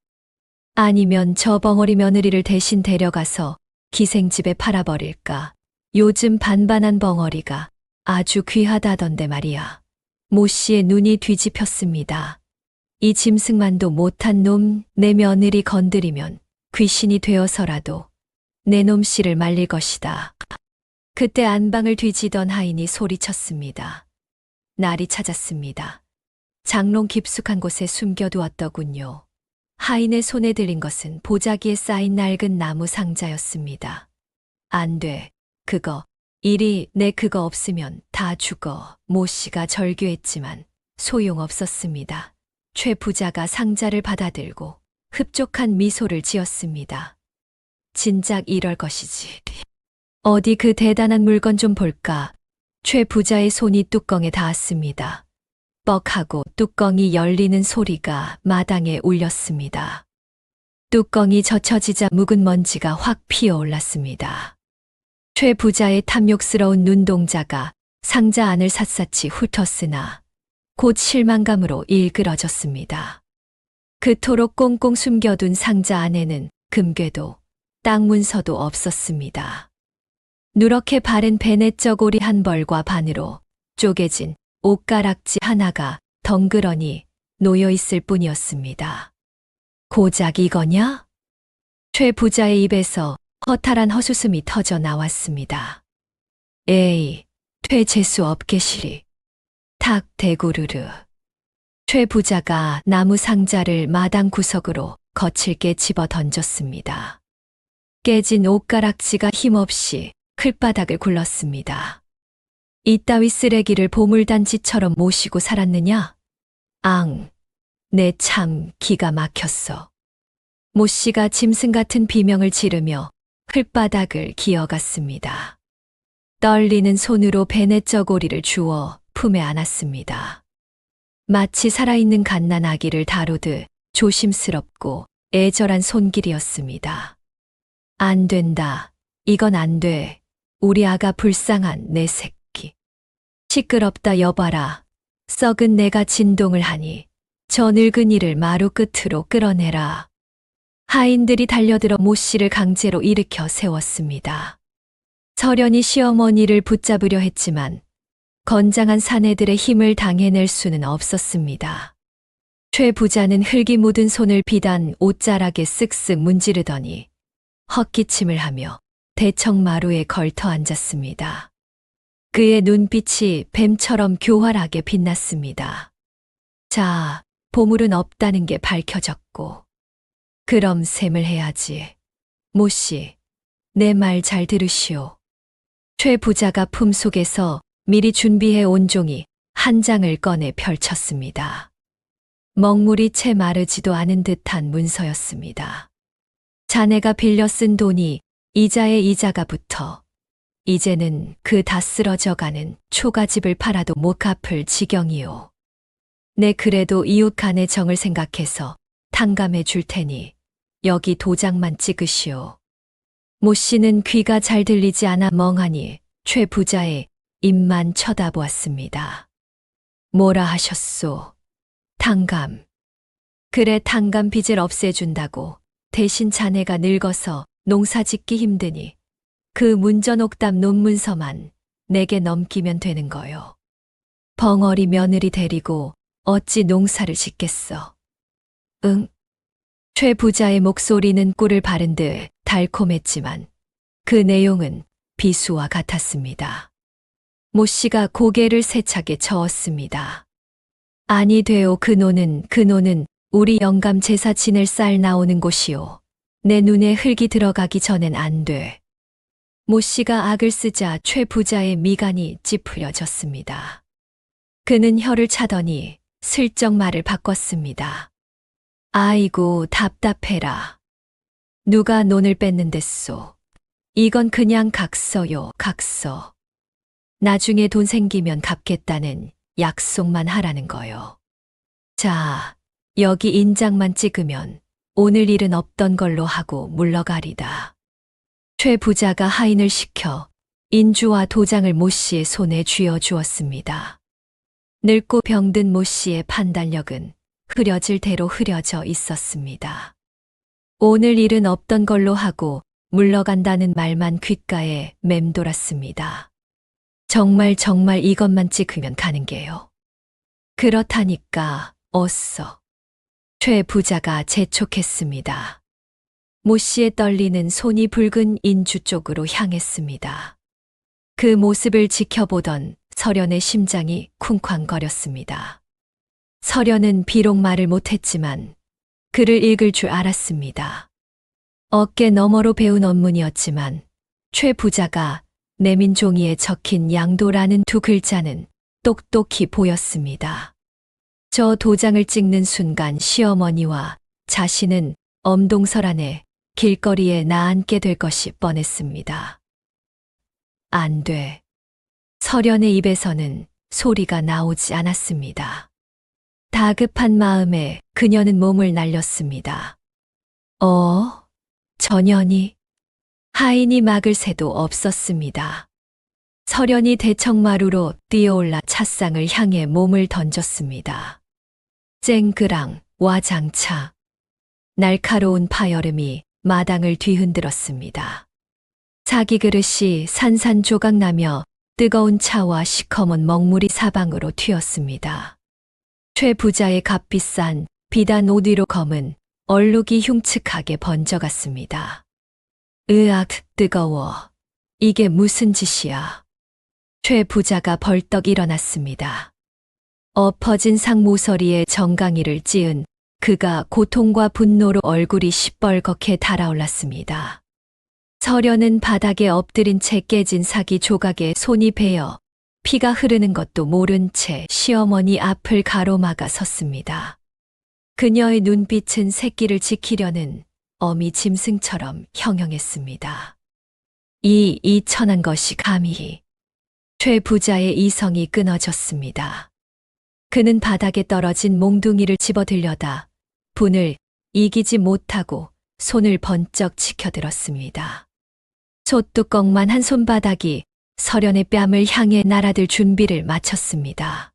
아니면 저 벙어리 며느리를 대신 데려가서 기생집에 팔아버릴까. 요즘 반반한 벙어리가 아주 귀하다던데 말이야. 모 씨의 눈이 뒤집혔습니다. 이 짐승만도 못한 놈, 내 며느리 건드리면 귀신이 되어서라도 내 놈 씨를 말릴 것이다. 그때 안방을 뒤지던 하인이 소리쳤습니다. 날이 찾았습니다. 장롱 깊숙한 곳에 숨겨두었더군요. 하인의 손에 들린 것은 보자기에 쌓인 낡은 나무 상자였습니다. 안 돼. 그거. 이리 내 그거 없으면 다 죽어. 모 씨가 절규했지만 소용없었습니다. 최 부자가 상자를 받아들고 흡족한 미소를 지었습니다. 진작 이럴 것이지. 어디 그 대단한 물건 좀 볼까. 최 부자의 손이 뚜껑에 닿았습니다. 뻑하고 뚜껑이 열리는 소리가 마당에 울렸습니다. 뚜껑이 젖혀지자 묵은 먼지가 확 피어올랐습니다. 최 부자의 탐욕스러운 눈동자가 상자 안을 샅샅이 훑었으나 곧 실망감으로 일그러졌습니다. 그토록 꽁꽁 숨겨둔 상자 안에는 금괴도 땅 문서도 없었습니다. 누렇게 바른 베넷저고리 한 벌과 반으로 쪼개진 옷가락지 하나가 덩그러니 놓여 있을 뿐이었습니다. 고작 이거냐? 최 부자의 입에서 허탈한 헛웃음이 터져 나왔습니다. 에이, 퇴 재수 없게시리. 탁 대구르르. 최 부자가 나무 상자를 마당 구석으로 거칠게 집어 던졌습니다. 깨진 옷가락지가 힘없이 클바닥을 굴렀습니다. 이따위 쓰레기를 보물단지처럼 모시고 살았느냐? 앙, 내 참 기가 막혔어. 모 씨가 짐승 같은 비명을 지르며 클바닥을 기어갔습니다. 떨리는 손으로 베넷저고리를 주워 품에 안았습니다. 마치 살아있는 갓난아기를 다루듯 조심스럽고 애절한 손길이었습니다. 안 된다. 이건 안 돼. 우리 아가 불쌍한 내 새끼. 시끄럽다 여봐라. 썩은 내가 진동을 하니 저 늙은이를 마루 끝으로 끌어내라. 하인들이 달려들어 모 씨를 강제로 일으켜 세웠습니다. 서련이 시어머니를 붙잡으려 했지만 건장한 사내들의 힘을 당해낼 수는 없었습니다. 최 부자는 흙이 묻은 손을 비단 옷자락에 쓱쓱 문지르더니 헛기침을 하며 대청마루에 걸터 앉았습니다. 그의 눈빛이 뱀처럼 교활하게 빛났습니다. 자, 보물은 없다는 게 밝혀졌고 그럼 셈을 해야지. 모 씨, 내 말 잘 들으시오. 최 부자가 품속에서 미리 준비해 온 종이 한 장을 꺼내 펼쳤습니다. 먹물이 채 마르지도 않은 듯한 문서였습니다. 자네가 빌려 쓴 돈이 이자에 이자가 붙어 이제는 그 다 쓰러져가는 초가집을 팔아도 못 갚을 지경이오. 내 그래도 이웃 간의 정을 생각해서 탕감해 줄 테니 여기 도장만 찍으시오. 모 씨는 귀가 잘 들리지 않아 멍하니 최 부자의 입만 쳐다보았습니다. 뭐라 하셨소? 탕감. 그래 탕감 빚을 없애준다고. 대신 자네가 늙어서 농사짓기 힘드니 그 문전옥답 논문서만 내게 넘기면 되는 거요. 벙어리 며느리 데리고 어찌 농사를 짓겠어? 응. 최 부자의 목소리는 꿀을 바른 듯 달콤했지만 그 내용은 비수와 같았습니다. 모 씨가 고개를 세차게 저었습니다. 아니 되오. 그 노는 우리 영감 제사 지낼 쌀 나오는 곳이오. 내 눈에 흙이 들어가기 전엔 안 돼. 모 씨가 악을 쓰자 최 부자의 미간이 찌푸려졌습니다. 그는 혀를 차더니 슬쩍 말을 바꿨습니다. 아이고 답답해라. 누가 논을 뺐는데쏘. 이건 그냥 각서요, 각서. 나중에 돈 생기면 갚겠다는 약속만 하라는 거요. 자, 여기 인장만 찍으면 오늘 일은 없던 걸로 하고 물러가리다. 최 부자가 하인을 시켜 인주와 도장을 모 씨의 손에 쥐어 주었습니다. 늙고 병든 모 씨의 판단력은 흐려질 대로 흐려져 있었습니다. 오늘 일은 없던 걸로 하고 물러간다는 말만 귓가에 맴돌았습니다. 정말 이것만 찍으면 가는 게요. 그렇다니까 어서. 최 부자가 재촉했습니다. 모 씨의 떨리는 손이 붉은 인주 쪽으로 향했습니다. 그 모습을 지켜보던 설연의 심장이 쿵쾅거렸습니다. 설연은 비록 말을 못했지만 글을 읽을 줄 알았습니다. 어깨 너머로 배운 언문이었지만 최 부자가 내민 종이에 적힌 양도라는 두 글자는 똑똑히 보였습니다. 저 도장을 찍는 순간 시어머니와 자신은 엄동설 안에 길거리에 나앉게 될 것이 뻔했습니다. 안 돼. 설연의 입에서는 소리가 나오지 않았습니다. 다급한 마음에 그녀는 몸을 날렸습니다. 전현이 하인이 막을 새도 없었습니다. 설연이 대청마루로 뛰어올라 찻상을 향해 몸을 던졌습니다. 쨍그랑 와장차. 날카로운 파여름이 마당을 뒤흔들었습니다. 자기 그릇이 산산조각나며 뜨거운 차와 시커먼 먹물이 사방으로 튀었습니다. 최 부자의 값비싼 비단 옷 위로 검은 얼룩이 흉측하게 번져갔습니다. 으악, 뜨거워. 이게 무슨 짓이야. 최 부자가 벌떡 일어났습니다. 엎어진 상모서리에 정강이를 찧은 그가 고통과 분노로 얼굴이 시뻘겋게 달아올랐습니다. 설연은 바닥에 엎드린 채 깨진 사기 조각에 손이 베어 피가 흐르는 것도 모른 채 시어머니 앞을 가로막아 섰습니다. 그녀의 눈빛은 새끼를 지키려는 어미 짐승처럼 형형했습니다. 이 천한 것이 감히. 최 부자의 이성이 끊어졌습니다. 그는 바닥에 떨어진 몽둥이를 집어들려다 분을 이기지 못하고 손을 번쩍 치켜들었습니다. 솥뚜껑만 한 손바닥이 설연의 뺨을 향해 날아들 준비를 마쳤습니다.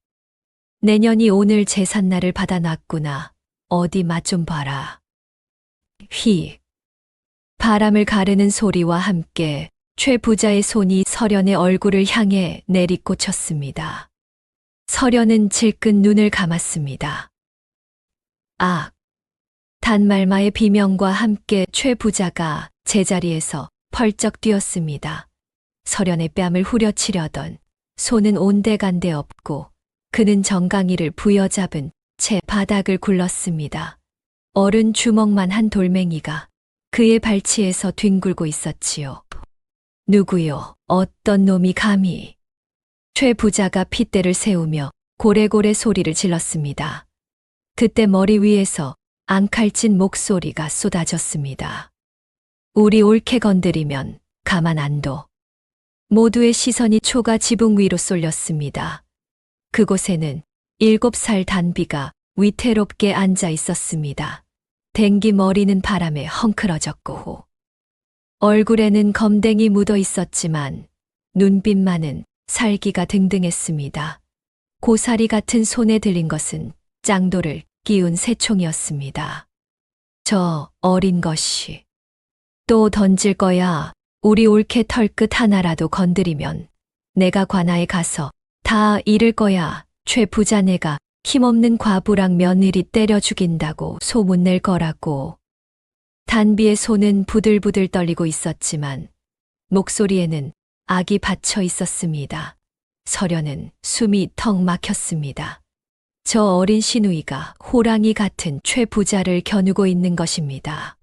내년이 오늘 제삿날을 받아놨구나. 어디 맛 좀 봐라. 휙. 바람을 가르는 소리와 함께 최 부자의 손이 설연의 얼굴을 향해 내리꽂혔습니다. 설연은 질끈 눈을 감았습니다. 악. 단말마의 비명과 함께 최 부자가 제자리에서 펄쩍 뛰었습니다. 설연의 뺨을 후려치려던 손은 온데간데 없고 그는 정강이를 부여잡은 채 바닥을 굴렀습니다. 어른 주먹만 한 돌멩이가 그의 발치에서 뒹굴고 있었지요. 누구요? 어떤 놈이 감히? 최 부자가 핏대를 세우며 고래고래 소리를 질렀습니다. 그때 머리 위에서 앙칼진 목소리가 쏟아졌습니다. 우리 옳게 건드리면 가만 안 둬. 모두의 시선이 초가 지붕 위로 쏠렸습니다. 그곳에는 7살 단비가 위태롭게 앉아 있었습니다. 댕기 머리는 바람에 헝클어졌고 얼굴에는 검댕이 묻어 있었지만 눈빛만은 살기가 등등했습니다. 고사리 같은 손에 들린 것은 짱돌을 끼운 새총이었습니다. 저 어린 것이 또 던질 거야. 우리 올케 털끝 하나라도 건드리면 내가 관아에 가서 다 잃을 거야. 최 부자네가 힘없는 과부랑 며느리 때려 죽인다고 소문낼 거라고. 단비의 손은 부들부들 떨리고 있었지만 목소리에는 악이 받쳐 있었습니다. 설연은 숨이 턱 막혔습니다. 저 어린 시누이가 호랑이 같은 최 부자를 겨누고 있는 것입니다.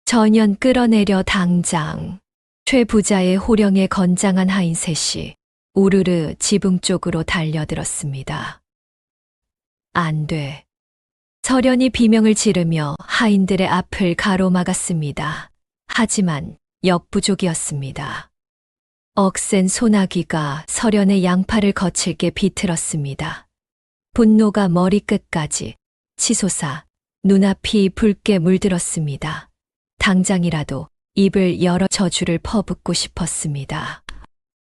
전연 끌어내려 당장. 최 부자의 호령에 건장한 하인 셋이 우르르 지붕 쪽으로 달려들었습니다. 안 돼. 설연이 비명을 지르며 하인들의 앞을 가로막았습니다. 하지만 역부족이었습니다. 억센 소나기가 설연의 양팔을 거칠게 비틀었습니다. 분노가 머리끝까지 치솟아 눈앞이 붉게 물들었습니다. 당장이라도 입을 열어 저주를 퍼붓고 싶었습니다.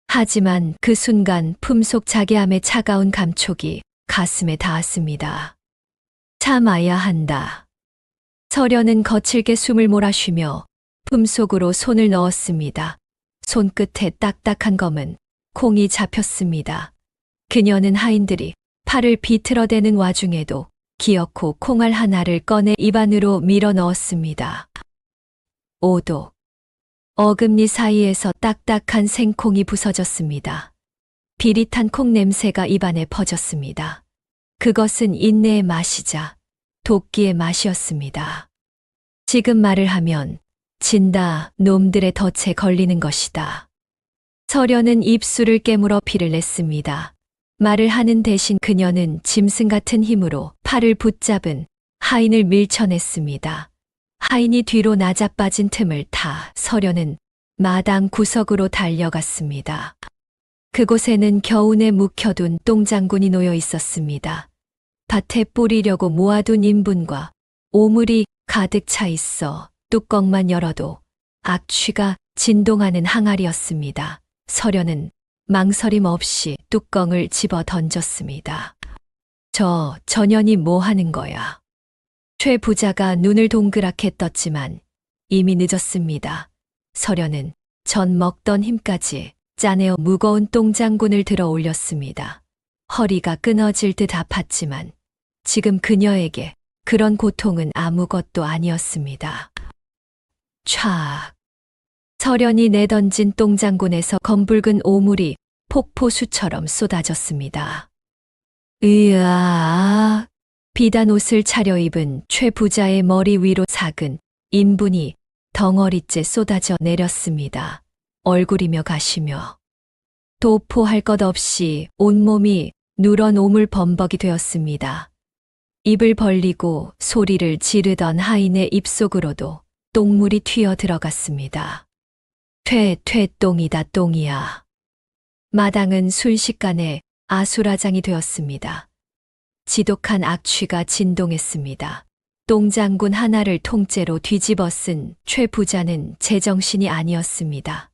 하지만 그 순간 품속 자괴함의 차가운 감촉이 가슴에 닿았습니다. 참아야 한다. 서련은 거칠게 숨을 몰아쉬며 품속으로 손을 넣었습니다. 손끝에 딱딱한 검은 콩이 잡혔습니다. 그녀는 하인들이 팔을 비틀어대는 와중에도 기어코 콩알 하나를 꺼내 입안으로 밀어 넣었습니다. 오독. 어금니 사이에서 딱딱한 생콩이 부서졌습니다. 비릿한 콩 냄새가 입안에 퍼졌습니다. 그것은 인내의 맛이자 도끼의 맛이었습니다. 지금 말을 하면 진다 놈들의 덫에 걸리는 것이다. 서련은 입술을 깨물어 피를 냈습니다. 말을 하는 대신 그녀는 짐승 같은 힘으로 팔을 붙잡은 하인을 밀쳐냈습니다. 하인이 뒤로 나자빠진 틈을 타 서련은 마당 구석으로 달려갔습니다. 그곳에는 겨우내 묵혀둔 똥장군이 놓여 있었습니다. 밭에 뿌리려고 모아둔 인분과 오물이 가득 차 있어 뚜껑만 열어도 악취가 진동하는 항아리였습니다. 서련은 망설임 없이 뚜껑을 집어 던졌습니다. 저 전현이 뭐 하는 거야? 최 부자가 눈을 동그랗게 떴지만 이미 늦었습니다. 서련은 전 먹던 힘까지 짜내어 무거운 똥장군을 들어 올렸습니다. 허리가 끊어질 듯 아팠지만 지금 그녀에게 그런 고통은 아무것도 아니었습니다. 촥! 서련이 내던진 똥장군에서 검붉은 오물이 폭포수처럼 쏟아졌습니다. 으아! 비단 옷을 차려입은 최 부자의 머리 위로 작은 인분이 덩어리째 쏟아져 내렸습니다. 얼굴이며 가시며 도포할 것 없이 온몸이 누런 오물 범벅이 되었습니다. 입을 벌리고 소리를 지르던 하인의 입속으로도 똥물이 튀어 들어갔습니다. 똥이다 똥이야. 마당은 순식간에 아수라장이 되었습니다. 지독한 악취가 진동했습니다. 똥장군 하나를 통째로 뒤집어 쓴 최 부자는 제정신이 아니었습니다.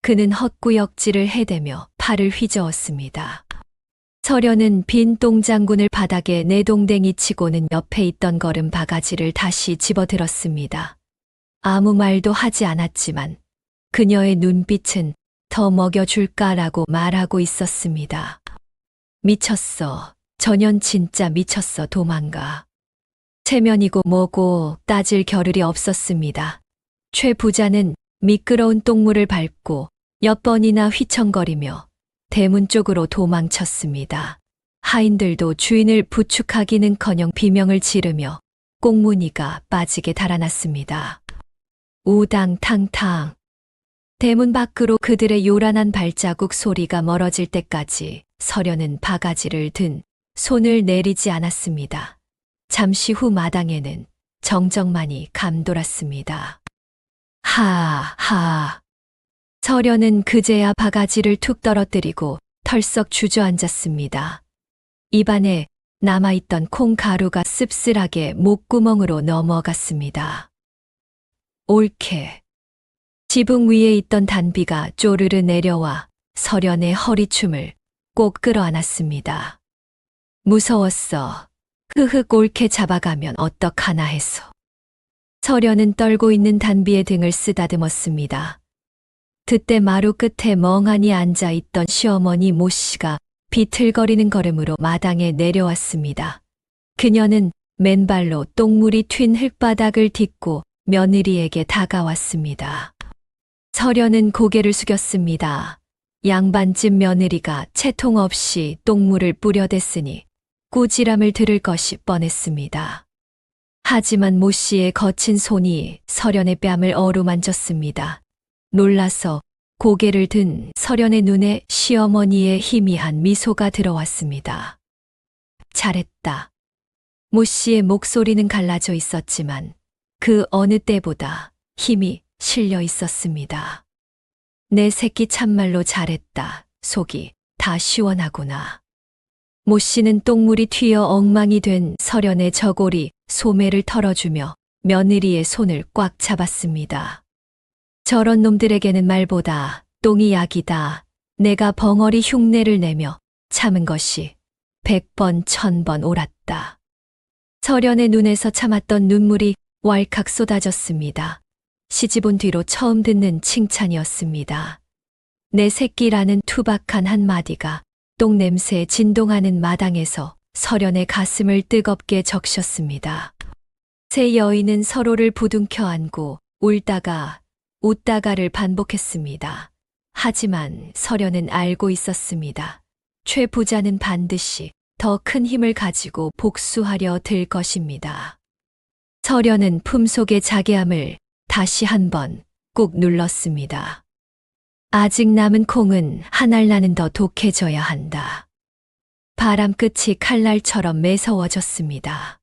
그는 헛구역질을 해대며 팔을 휘저었습니다. 서련은 빈 똥장군을 바닥에 내동댕이 치고는 옆에 있던 거름 바가지를 다시 집어들었습니다. 아무 말도 하지 않았지만 그녀의 눈빛은 더 먹여줄까라고 말하고 있었습니다. 미쳤어. 전현 진짜 미쳤어. 도망가. 체면이고 뭐고 따질 겨를이 없었습니다. 최 부자는 미끄러운 똥물을 밟고 몇 번이나 휘청거리며 대문 쪽으로 도망쳤습니다. 하인들도 주인을 부축하기는커녕 비명을 지르며 꽁무니가 빠지게 달아났습니다. 우당탕탕. 대문 밖으로 그들의 요란한 발자국 소리가 멀어질 때까지 서련은 바가지를 든 손을 내리지 않았습니다. 잠시 후 마당에는 정적만이 감돌았습니다. 하하. 서련은 그제야 바가지를 툭 떨어뜨리고 털썩 주저앉았습니다. 입안에 남아있던 콩가루가 씁쓸하게 목구멍으로 넘어갔습니다. 옳게. 지붕 위에 있던 단비가 쪼르르 내려와 서련의 허리춤을 꼭 끌어안았습니다. 무서웠어. 흐흑 옳게 잡아가면 어떡하나 해서. 서련은 떨고 있는 단비의 등을 쓰다듬었습니다. 그때 마루 끝에 멍하니 앉아있던 시어머니 모씨가 비틀거리는 걸음으로 마당에 내려왔습니다. 그녀는 맨발로 똥물이 튄 흙바닥을 딛고 며느리에게 다가왔습니다. 서련은 고개를 숙였습니다. 양반집 며느리가 채통 없이 똥물을 뿌려댔으니 꾸지람을 들을 것이 뻔했습니다. 하지만 모씨의 거친 손이 서련의 뺨을 어루만졌습니다. 놀라서 고개를 든 서련의 눈에 시어머니의 희미한 미소가 들어왔습니다. 잘했다. 모씨의 목소리는 갈라져 있었지만 그 어느 때보다 힘이 실려 있었습니다. 내 새끼 참말로 잘했다. 속이 다 시원하구나. 모씨는 똥물이 튀어 엉망이 된 서련의 저고리 소매를 털어주며 며느리의 손을 꽉 잡았습니다. 저런 놈들에게는 말보다 똥이 약이다. 내가 벙어리 흉내를 내며 참은 것이 100번 1000번 옳았다. 서련의 눈에서 참았던 눈물이 왈칵 쏟아졌습니다. 시집온 뒤로 처음 듣는 칭찬이었습니다. 내 새끼라는 투박한 한마디가 똥냄새에 진동하는 마당에서 설연의 가슴을 뜨겁게 적셨습니다. 세 여인은 서로를 부둥켜 안고 울다가 웃다가를 반복했습니다. 하지만 설연은 알고 있었습니다. 최 부자는 반드시 더 큰 힘을 가지고 복수하려 들 것입니다. 설연은 품속의 자괴함을 다시 한번 꾹 눌렀습니다. 아직 남은 콩은 한 알나는 더 독해져야 한다. 바람 끝이 칼날처럼 매서워졌습니다.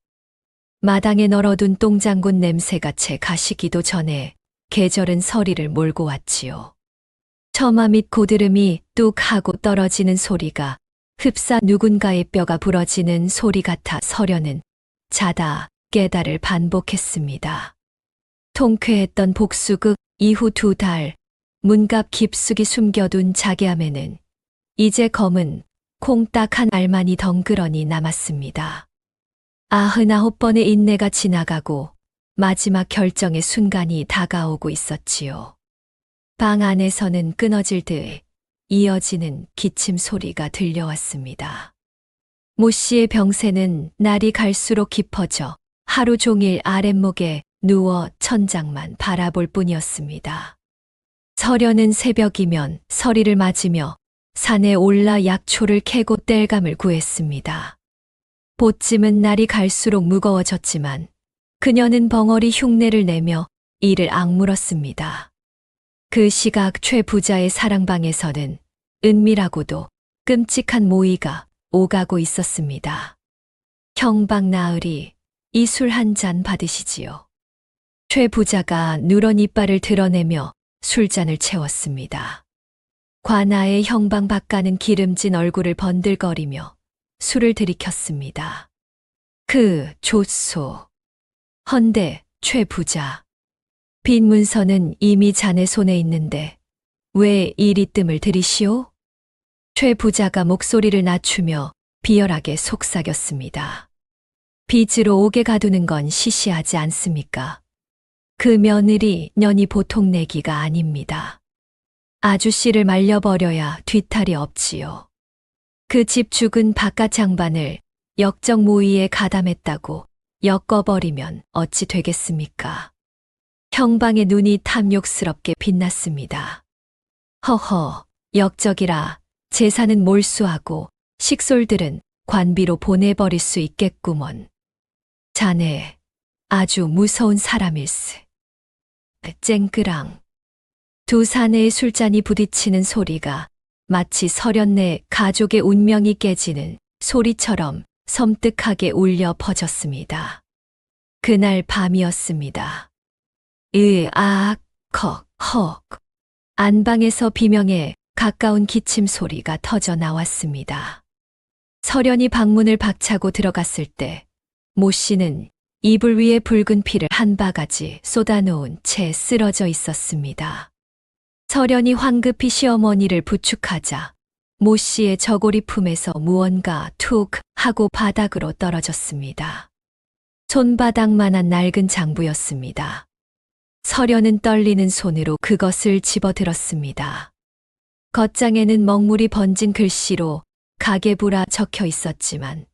마당에 널어둔 똥장군 냄새가 채 가시기도 전에 계절은 서리를 몰고 왔지요. 처마 밑 고드름이 뚝 하고 떨어지는 소리가 흡사 누군가의 뼈가 부러지는 소리 같아 설연은 자다 깨다를 반복했습니다. 통쾌했던 복수극 이후 2달, 문갑 깊숙이 숨겨둔 자괴함에는 이제 검은 콩 딱 한 알만이 덩그러니 남았습니다. 99번의 인내가 지나가고 마지막 결정의 순간이 다가오고 있었지요. 방 안에서는 끊어질 듯 이어지는 기침 소리가 들려왔습니다. 모 씨의 병세는 날이 갈수록 깊어져 하루 종일 아랫목에 누워 천장만 바라볼 뿐이었습니다. 설연은 새벽이면 서리를 맞으며 산에 올라 약초를 캐고 땔감을 구했습니다. 보찜은 날이 갈수록 무거워졌지만 그녀는 벙어리 흉내를 내며 이를 악물었습니다. 그 시각 최 부자의 사랑방에서는 은밀하고도 끔찍한 모의가 오가고 있었습니다. 형방 나으리, 이 술 한 잔 받으시지요. 최 부자가 누런 이빨을 드러내며 술잔을 채웠습니다. 관아의 형방 박가는 기름진 얼굴을 번들거리며 술을 들이켰습니다. 그 좋소. 헌데 최 부자. 빈 문서는 이미 자네 손에 있는데 왜 이리 뜸을 들이시오? 최 부자가 목소리를 낮추며 비열하게 속삭였습니다. 빚으로 옥에 가두는 건 시시하지 않습니까? 그 며느리 년이 보통 내기가 아닙니다. 아주씨를 말려버려야 뒤탈이 없지요. 그 집 죽은 바깥 장반을 역적 모의에 가담했다고 엮어버리면 어찌 되겠습니까? 형방의 눈이 탐욕스럽게 빛났습니다. 허허, 역적이라 재산은 몰수하고 식솔들은 관비로 보내버릴 수 있겠구먼. 자네, 아주 무서운 사람일세. 쨍그랑. 두 사내의 술잔이 부딪히는 소리가 마치 설연내 가족의 운명이 깨지는 소리처럼 섬뜩하게 울려 퍼졌습니다. 그날 밤이었습니다. 컥, 헉. 안방에서 비명에 가까운 기침 소리가 터져 나왔습니다. 설연이 방문을 박차고 들어갔을 때 모 씨는 이불 위에 붉은 피를 한 바가지 쏟아놓은 채 쓰러져 있었습니다. 설연이 황급히 시어머니를 부축하자 모 씨의 저고리 품에서 무언가 툭 하고 바닥으로 떨어졌습니다. 손바닥만한 낡은 장부였습니다. 설연은 떨리는 손으로 그것을 집어들었습니다. 겉장에는 먹물이 번진 글씨로 가계부라 적혀 있었지만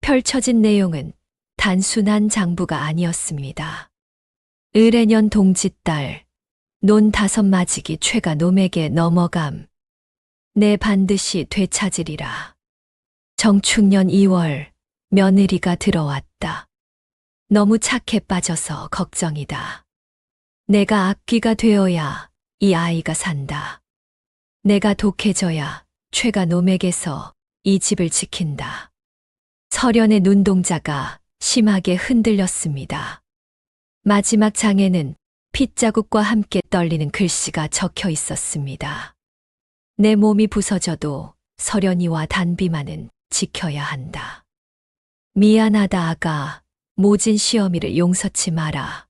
펼쳐진 내용은 단순한 장부가 아니었습니다. 을해년 동짓달, 논 5마지기 최가 놈에게 넘어감. 내 반드시 되찾으리라. 정축년 2월, 며느리가 들어왔다. 너무 착해 빠져서 걱정이다. 내가 앞귀가 되어야 이 아이가 산다. 내가 독해져야 최가 놈에게서 이 집을 지킨다. 설연의 눈동자가 심하게 흔들렸습니다. 마지막 장에는 핏자국과 함께 떨리는 글씨가 적혀 있었습니다. 내 몸이 부서져도 설연이와 단비만은 지켜야 한다. 미안하다 아가, 모진 시어미를 용서치 마라.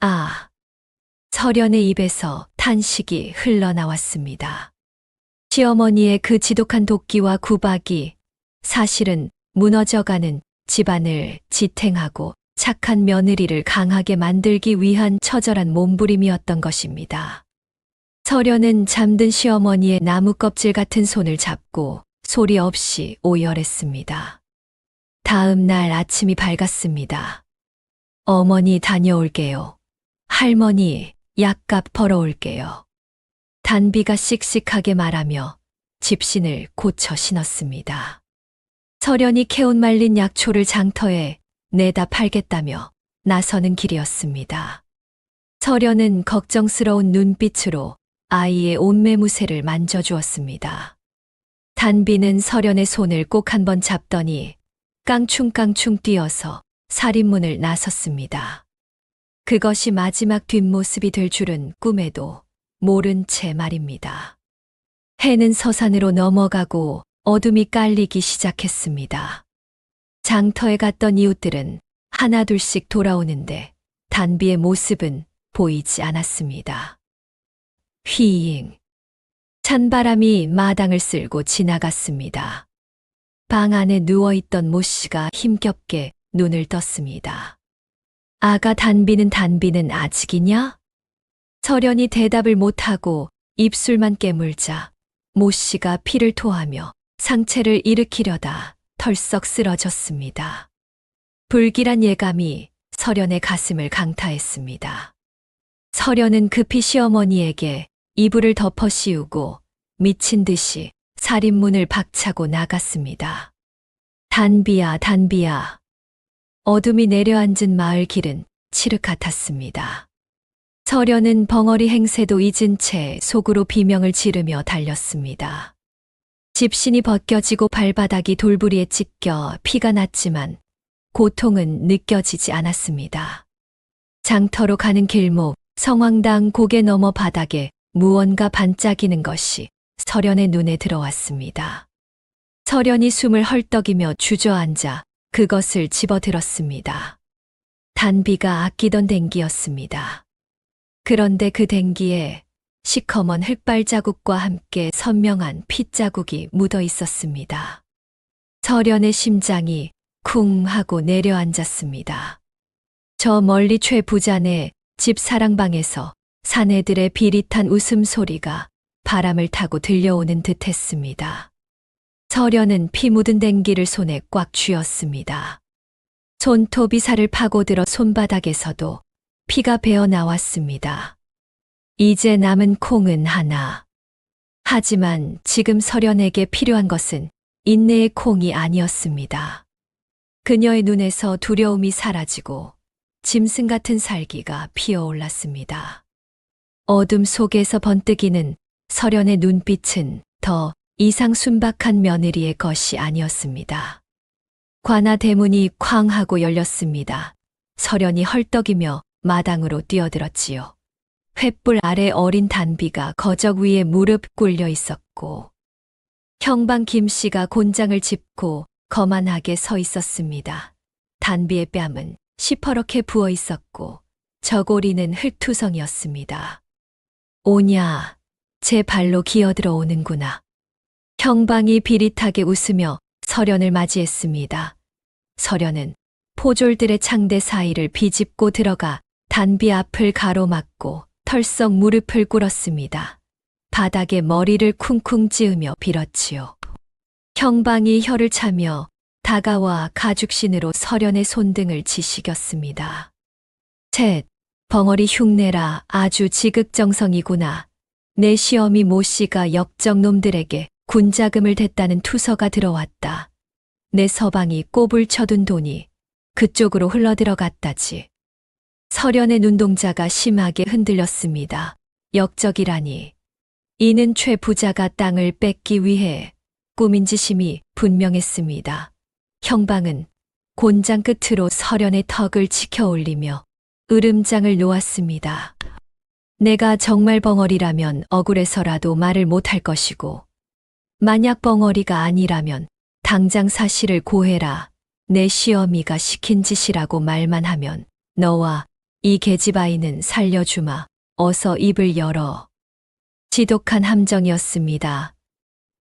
아, 설연의 입에서 탄식이 흘러나왔습니다. 시어머니의 그 지독한 도끼와 구박이 사실은 무너져가는 집안을 지탱하고 착한 며느리를 강하게 만들기 위한 처절한 몸부림이었던 것입니다. 설연은 잠든 시어머니의 나무 껍질 같은 손을 잡고 소리 없이 오열했습니다. 다음 날 아침이 밝았습니다. 어머니 다녀올게요. 할머니 약값 벌어올게요. 단비가 씩씩하게 말하며 집신을 고쳐 신었습니다. 설연이 캐온 말린 약초를 장터에 내다 팔겠다며 나서는 길이었습니다. 설연은 걱정스러운 눈빛으로 아이의 옷매무새를 만져주었습니다. 단비는 설연의 손을 꼭 한번 잡더니 깡충깡충 뛰어서 살인문을 나섰습니다. 그것이 마지막 뒷모습이 될 줄은 꿈에도 모른 채 말입니다. 해는 서산으로 넘어가고 어둠이 깔리기 시작했습니다. 장터에 갔던 이웃들은 하나둘씩 돌아오는데 단비의 모습은 보이지 않았습니다. 휘잉. 찬바람이 마당을 쓸고 지나갔습니다. 방 안에 누워있던 모 씨가 힘겹게 눈을 떴습니다. 아가 단비는 아직이냐? 설연이 대답을 못하고 입술만 깨물자 모 씨가 피를 토하며 상체를 일으키려다 털썩 쓰러졌습니다. 불길한 예감이 설연의 가슴을 강타했습니다. 설연은 급히 시어머니에게 이불을 덮어 씌우고 미친 듯이 살인문을 박차고 나갔습니다. 단비야, 단비야. 어둠이 내려앉은 마을 길은 칠흑 같았습니다. 설연은 벙어리 행세도 잊은 채 속으로 비명을 지르며 달렸습니다. 집신이 벗겨지고 발바닥이 돌부리에 찢겨 피가 났지만 고통은 느껴지지 않았습니다. 장터로 가는 길목, 성황당 고개 너머 바닥에 무언가 반짝이는 것이 설연의 눈에 들어왔습니다. 설연이 숨을 헐떡이며 주저앉아 그것을 집어들었습니다. 단비가 아끼던 댕기였습니다. 그런데 그 댕기에 시커먼 흙발자국과 함께 선명한 핏자국이 묻어 있었습니다. 설연의 심장이 쿵 하고 내려앉았습니다. 저 멀리 최 부자네 집 사랑방에서 사내들의 비릿한 웃음소리가 바람을 타고 들려오는 듯 했습니다. 설연은 피 묻은 댕기를 손에 꽉 쥐었습니다. 손톱이 살을 파고들어 손바닥에서도 피가 배어 나왔습니다. 이제 남은 콩은 하나. 하지만 지금 설연에게 필요한 것은 인내의 콩이 아니었습니다. 그녀의 눈에서 두려움이 사라지고 짐승 같은 살기가 피어올랐습니다. 어둠 속에서 번뜩이는 설연의 눈빛은 더 이상 순박한 며느리의 것이 아니었습니다. 관아 대문이 쾅 하고 열렸습니다. 설연이 헐떡이며 마당으로 뛰어들었지요. 횃불 아래 어린 단비가 거적 위에 무릎 꿇려 있었고 형방 김씨가 곤장을 짚고 거만하게 서 있었습니다. 단비의 뺨은 시퍼렇게 부어 있었고 저고리는 흙투성이었습니다. 오냐, 제 발로 기어들어 오는구나. 형방이 비릿하게 웃으며 설연을 맞이했습니다. 설연은 포졸들의 창대 사이를 비집고 들어가 단비 앞을 가로막고 털썩 무릎을 꿇었습니다. 바닥에 머리를 쿵쿵 찌으며 빌었지요. 형방이 혀를 차며 다가와 가죽신으로 설연의 손등을 지시겼습니다. 셋, 벙어리 흉내라. 아주 지극정성이구나. 내 시어미 모 씨가 역적놈들에게 군자금을 댔다는 투서가 들어왔다. 내 서방이 꼽을 쳐둔 돈이 그쪽으로 흘러들어갔다지. 설연의 눈동자가 심하게 흔들렸습니다. 역적이라니. 이는 최 부자가 땅을 뺏기 위해 꾸민 짓임이 분명했습니다. 형방은 곤장 끝으로 설연의 턱을 치켜 올리며 으름장을 놓았습니다. 내가 정말 벙어리라면 억울해서라도 말을 못할 것이고 만약 벙어리가 아니라면 당장 사실을 고해라. 내 시어미가 시킨 짓이라고 말만 하면 너와 이 계집아이는 살려주마. 어서 입을 열어. 지독한 함정이었습니다.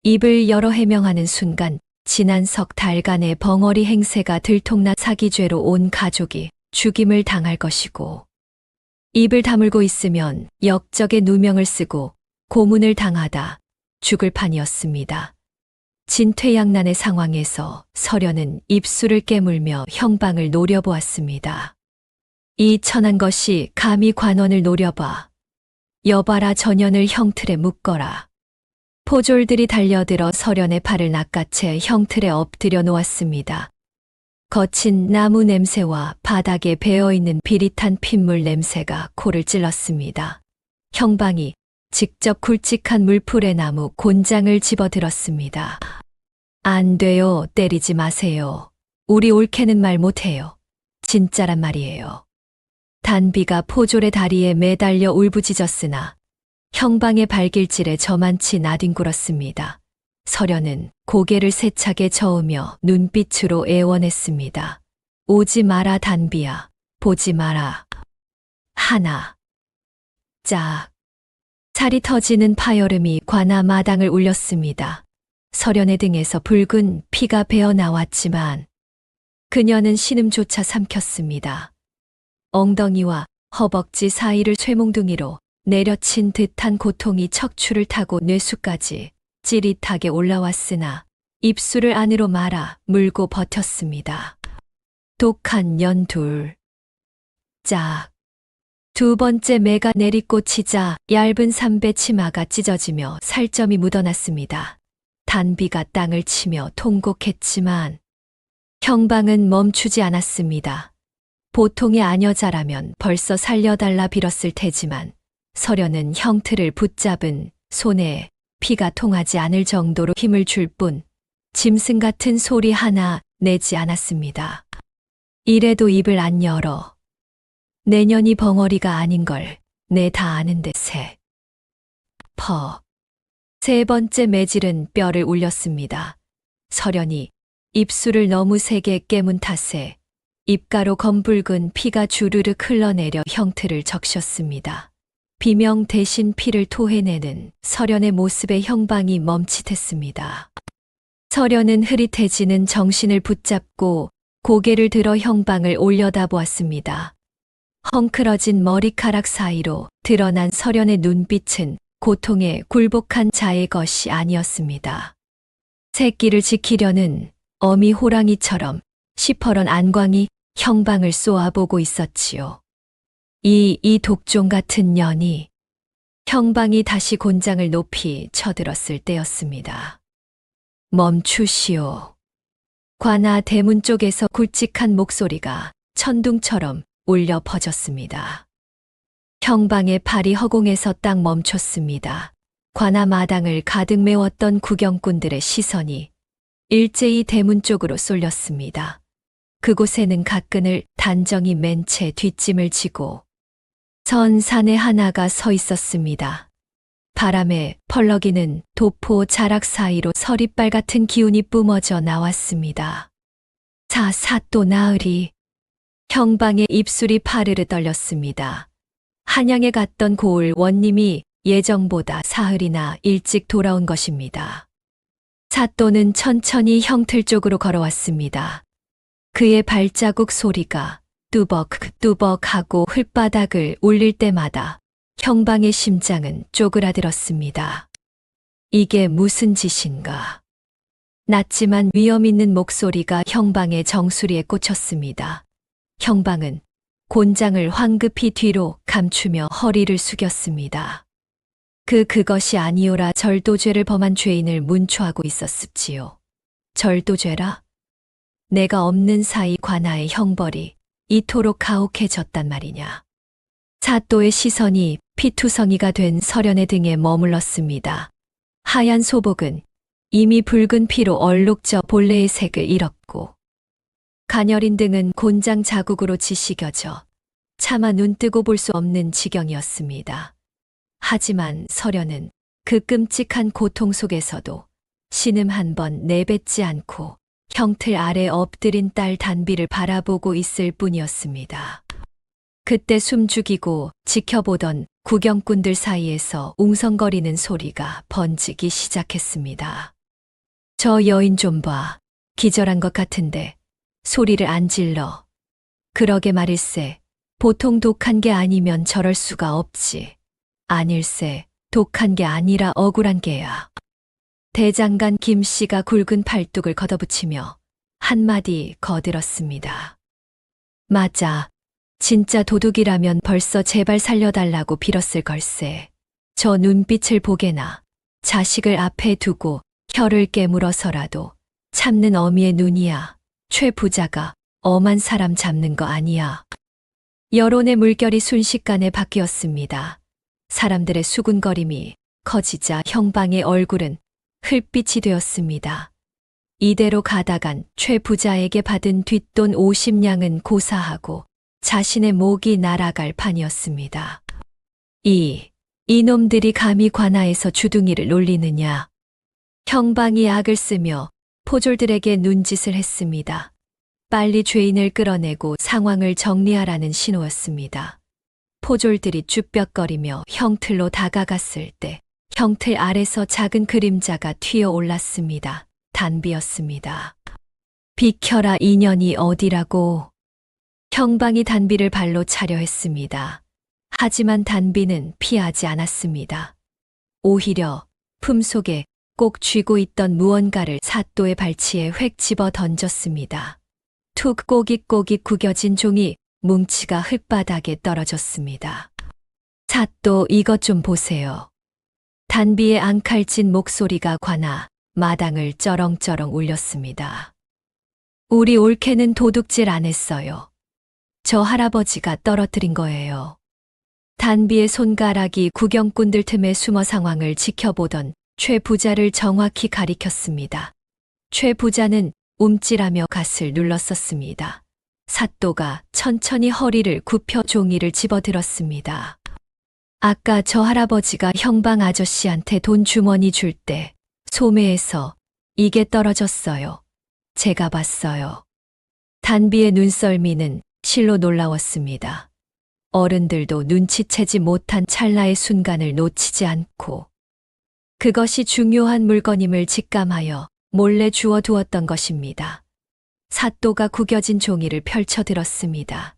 입을 열어 해명하는 순간 지난 석 달간의 벙어리 행세가 들통나 사기죄로 온 가족이 죽임을 당할 것이고, 입을 다물고 있으면 역적의 누명을 쓰고 고문을 당하다 죽을 판이었습니다. 진퇴양난의 상황에서 서련은 입술을 깨물며 형방을 노려보았습니다. 이 천한 것이 감히 관원을 노려봐. 여봐라 전연을 형틀에 묶어라. 포졸들이 달려들어 서련의 팔을 낚아채 형틀에 엎드려 놓았습니다. 거친 나무 냄새와 바닥에 배어있는 비릿한 핏물 냄새가 코를 찔렀습니다. 형방이 직접 굵직한 물풀에 나무 곤장을 집어들었습니다. 안 돼요. 때리지 마세요. 우리 올케는 말 못해요. 진짜란 말이에요. 단비가 포졸의 다리에 매달려 울부짖었으나 형방의 발길질에 저만치 나뒹굴었습니다. 서련은 고개를 세차게 저으며 눈빛으로 애원했습니다. 오지 마라 단비야. 보지 마라. 하나. 짝. 살이 터지는 파여름이 관아 마당을 울렸습니다. 서련의 등에서 붉은 피가 배어 나왔지만 그녀는 신음조차 삼켰습니다. 엉덩이와 허벅지 사이를 쇠몽둥이로 내려친 듯한 고통이 척추를 타고 뇌수까지 찌릿하게 올라왔으나 입술을 안으로 말아 물고 버텼습니다. 독한 연 둘. 짝. 두 번째 매가 내리꽂히자 얇은 삼배 치마가 찢어지며 살점이 묻어났습니다. 단비가 땅을 치며 통곡했지만 형방은 멈추지 않았습니다. 보통의 아녀자라면 벌써 살려달라 빌었을 테지만 서련은 형틀을 붙잡은 손에 피가 통하지 않을 정도로 힘을 줄 뿐 짐승 같은 소리 하나 내지 않았습니다. 이래도 입을 안 열어. 내년이 벙어리가 아닌 걸 내 다 아는데 새. 퍼. 세 번째 매질은 뼈를 울렸습니다. 서련이 입술을 너무 세게 깨문 탓에 입가로 검붉은 피가 주르륵 흘러내려 형틀을 적셨습니다. 비명 대신 피를 토해내는 서련의 모습에 형방이 멈칫했습니다. 서련은 흐릿해지는 정신을 붙잡고 고개를 들어 형방을 올려다보았습니다. 헝클어진 머리카락 사이로 드러난 서련의 눈빛은 고통에 굴복한 자의 것이 아니었습니다. 새끼를 지키려는 어미 호랑이처럼 시퍼런 안광이 형방을 쏘아보고 있었지요. 이 독종 같은 년이 형방이 다시 곤장을 높이 쳐들었을 때였습니다. 멈추시오. 관아 대문 쪽에서 굵직한 목소리가 천둥처럼 울려 퍼졌습니다. 형방의 팔이 허공에서 딱 멈췄습니다. 관아 마당을 가득 메웠던 구경꾼들의 시선이 일제히 대문 쪽으로 쏠렸습니다. 그곳에는 갓끈을 단정히 맨 채 뒷짐을 지고 선 사내 하나가 서 있었습니다. 바람에 펄럭이는 도포 자락 사이로 서리빨 같은 기운이 뿜어져 나왔습니다. 사또 나으리. 형방의 입술이 파르르 떨렸습니다. 한양에 갔던 고을 원님이 예정보다 사흘이나 일찍 돌아온 것입니다. 사또는 천천히 형틀 쪽으로 걸어왔습니다. 그의 발자국 소리가 뚜벅뚜벅하고 흙바닥을 울릴 때마다 형방의 심장은 쪼그라들었습니다. 이게 무슨 짓인가? 낮지만 위험 있는 목소리가 형방의 정수리에 꽂혔습니다. 형방은 곤장을 황급히 뒤로 감추며 허리를 숙였습니다. 그것이 아니오라 절도죄를 범한 죄인을 문초하고 있었습지요. 절도죄라? 내가 없는 사이 관아의 형벌이 이토록 가혹해졌단 말이냐. 사또의 시선이 피투성이가 된 서련의 등에 머물렀습니다. 하얀 소복은 이미 붉은 피로 얼룩져 본래의 색을 잃었고 가녀린 등은 곤장 자국으로 지시겨져 차마 눈뜨고 볼 수 없는 지경이었습니다. 하지만 서련은 그 끔찍한 고통 속에서도 신음 한 번 내뱉지 않고 형틀 아래 엎드린 딸 단비를 바라보고 있을 뿐이었습니다. 그때 숨죽이고 지켜보던 구경꾼들 사이에서 웅성거리는 소리가 번지기 시작했습니다. 저 여인 좀 봐. 기절한 것 같은데 소리를 안 질러. 그러게 말일세. 보통 독한 게 아니면 저럴 수가 없지. 아닐세. 독한 게 아니라 억울한 게야. 대장간 김 씨가 굵은 팔뚝을 걷어붙이며 한마디 거들었습니다. 맞아. 진짜 도둑이라면 벌써 제발 살려달라고 빌었을 걸세. 저 눈빛을 보게나 자식을 앞에 두고 혀를 깨물어서라도 참는 어미의 눈이야. 최 부자가 엄한 사람 잡는 거 아니야. 여론의 물결이 순식간에 바뀌었습니다. 사람들의 수군거림이 커지자 형방의 얼굴은 흙빛이 되었습니다. 이대로 가다간 최 부자에게 받은 뒷돈 50냥은 고사하고 자신의 목이 날아갈 판이었습니다. 이놈들이 감히 관아에서 주둥이를 놀리느냐. 형방이 악을 쓰며 포졸들에게 눈짓을 했습니다. 빨리 죄인을 끌어내고 상황을 정리하라는 신호였습니다. 포졸들이 쭈뼛거리며 형틀로 다가갔을 때 형틀 아래서 작은 그림자가 튀어 올랐습니다. 단비였습니다. 비켜라, 인연이 어디라고. 형방이 단비를 발로 차려 했습니다. 하지만 단비는 피하지 않았습니다. 오히려 품속에 꼭 쥐고 있던 무언가를 사또의 발치에 획 집어 던졌습니다. 툭 꼬깃꼬깃 구겨진 종이 뭉치가 흙바닥에 떨어졌습니다. 사또, 이것 좀 보세요. 단비의 앙칼진 목소리가 관아 마당을 쩌렁쩌렁 울렸습니다. 우리 올케는 도둑질 안 했어요. 저 할아버지가 떨어뜨린 거예요. 단비의 손가락이 구경꾼들 틈에 숨어 상황을 지켜보던 최 부자를 정확히 가리켰습니다. 최 부자는 움찔하며 갓을 눌렀었습니다. 사또가 천천히 허리를 굽혀 종이를 집어들었습니다. 아까 저 할아버지가 형방 아저씨한테 돈 주머니 줄 때 소매에서 이게 떨어졌어요. 제가 봤어요. 단비의 눈썰미는 실로 놀라웠습니다. 어른들도 눈치채지 못한 찰나의 순간을 놓치지 않고 그것이 중요한 물건임을 직감하여 몰래 주워두었던 것입니다. 사또가 구겨진 종이를 펼쳐들었습니다.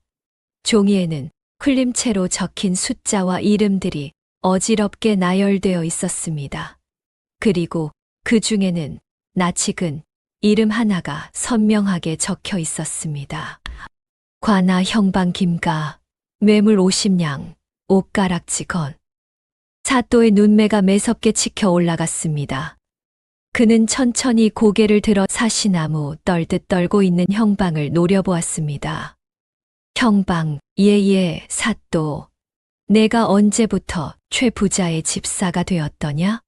종이에는 흘림체로 적힌 숫자와 이름들이 어지럽게 나열되어 있었습니다. 그리고 그 중에는 낯익은 이름 하나가 선명하게 적혀 있었습니다. 관아 형방 김가, 뇌물 50냥, 옷가락지 건. 사또의 눈매가 매섭게 치켜 올라갔습니다. 그는 천천히 고개를 들어 사시나무 떨듯 떨고 있는 형방을 노려보았습니다. 형방, 예, 사또. 내가 언제부터 최 부자의 집사가 되었더냐?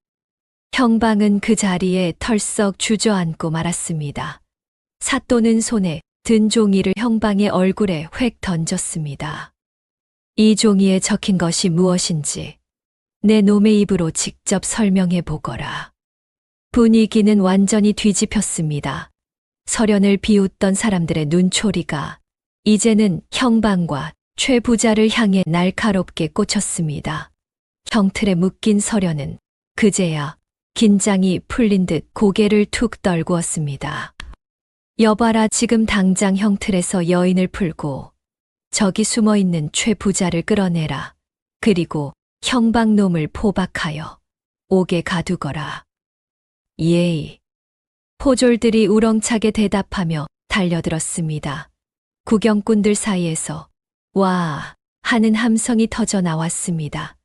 형방은 그 자리에 털썩 주저앉고 말았습니다. 사또는 손에 든 종이를 형방의 얼굴에 획 던졌습니다. 이 종이에 적힌 것이 무엇인지 내 놈의 입으로 직접 설명해 보거라. 분위기는 완전히 뒤집혔습니다. 서련을 비웃던 사람들의 눈초리가 이제는 형방과 최 부자를 향해 날카롭게 꽂혔습니다. 형틀에 묶인 서련은 그제야 긴장이 풀린 듯 고개를 툭 떨구었습니다. 여봐라, 지금 당장 형틀에서 여인을 풀고 저기 숨어있는 최 부자를 끌어내라. 그리고 형방놈을 포박하여 옥에 가두거라. 예이. 포졸들이 우렁차게 대답하며 달려들었습니다. 구경꾼들 사이에서 와 하는 함성이 터져 나왔습니다.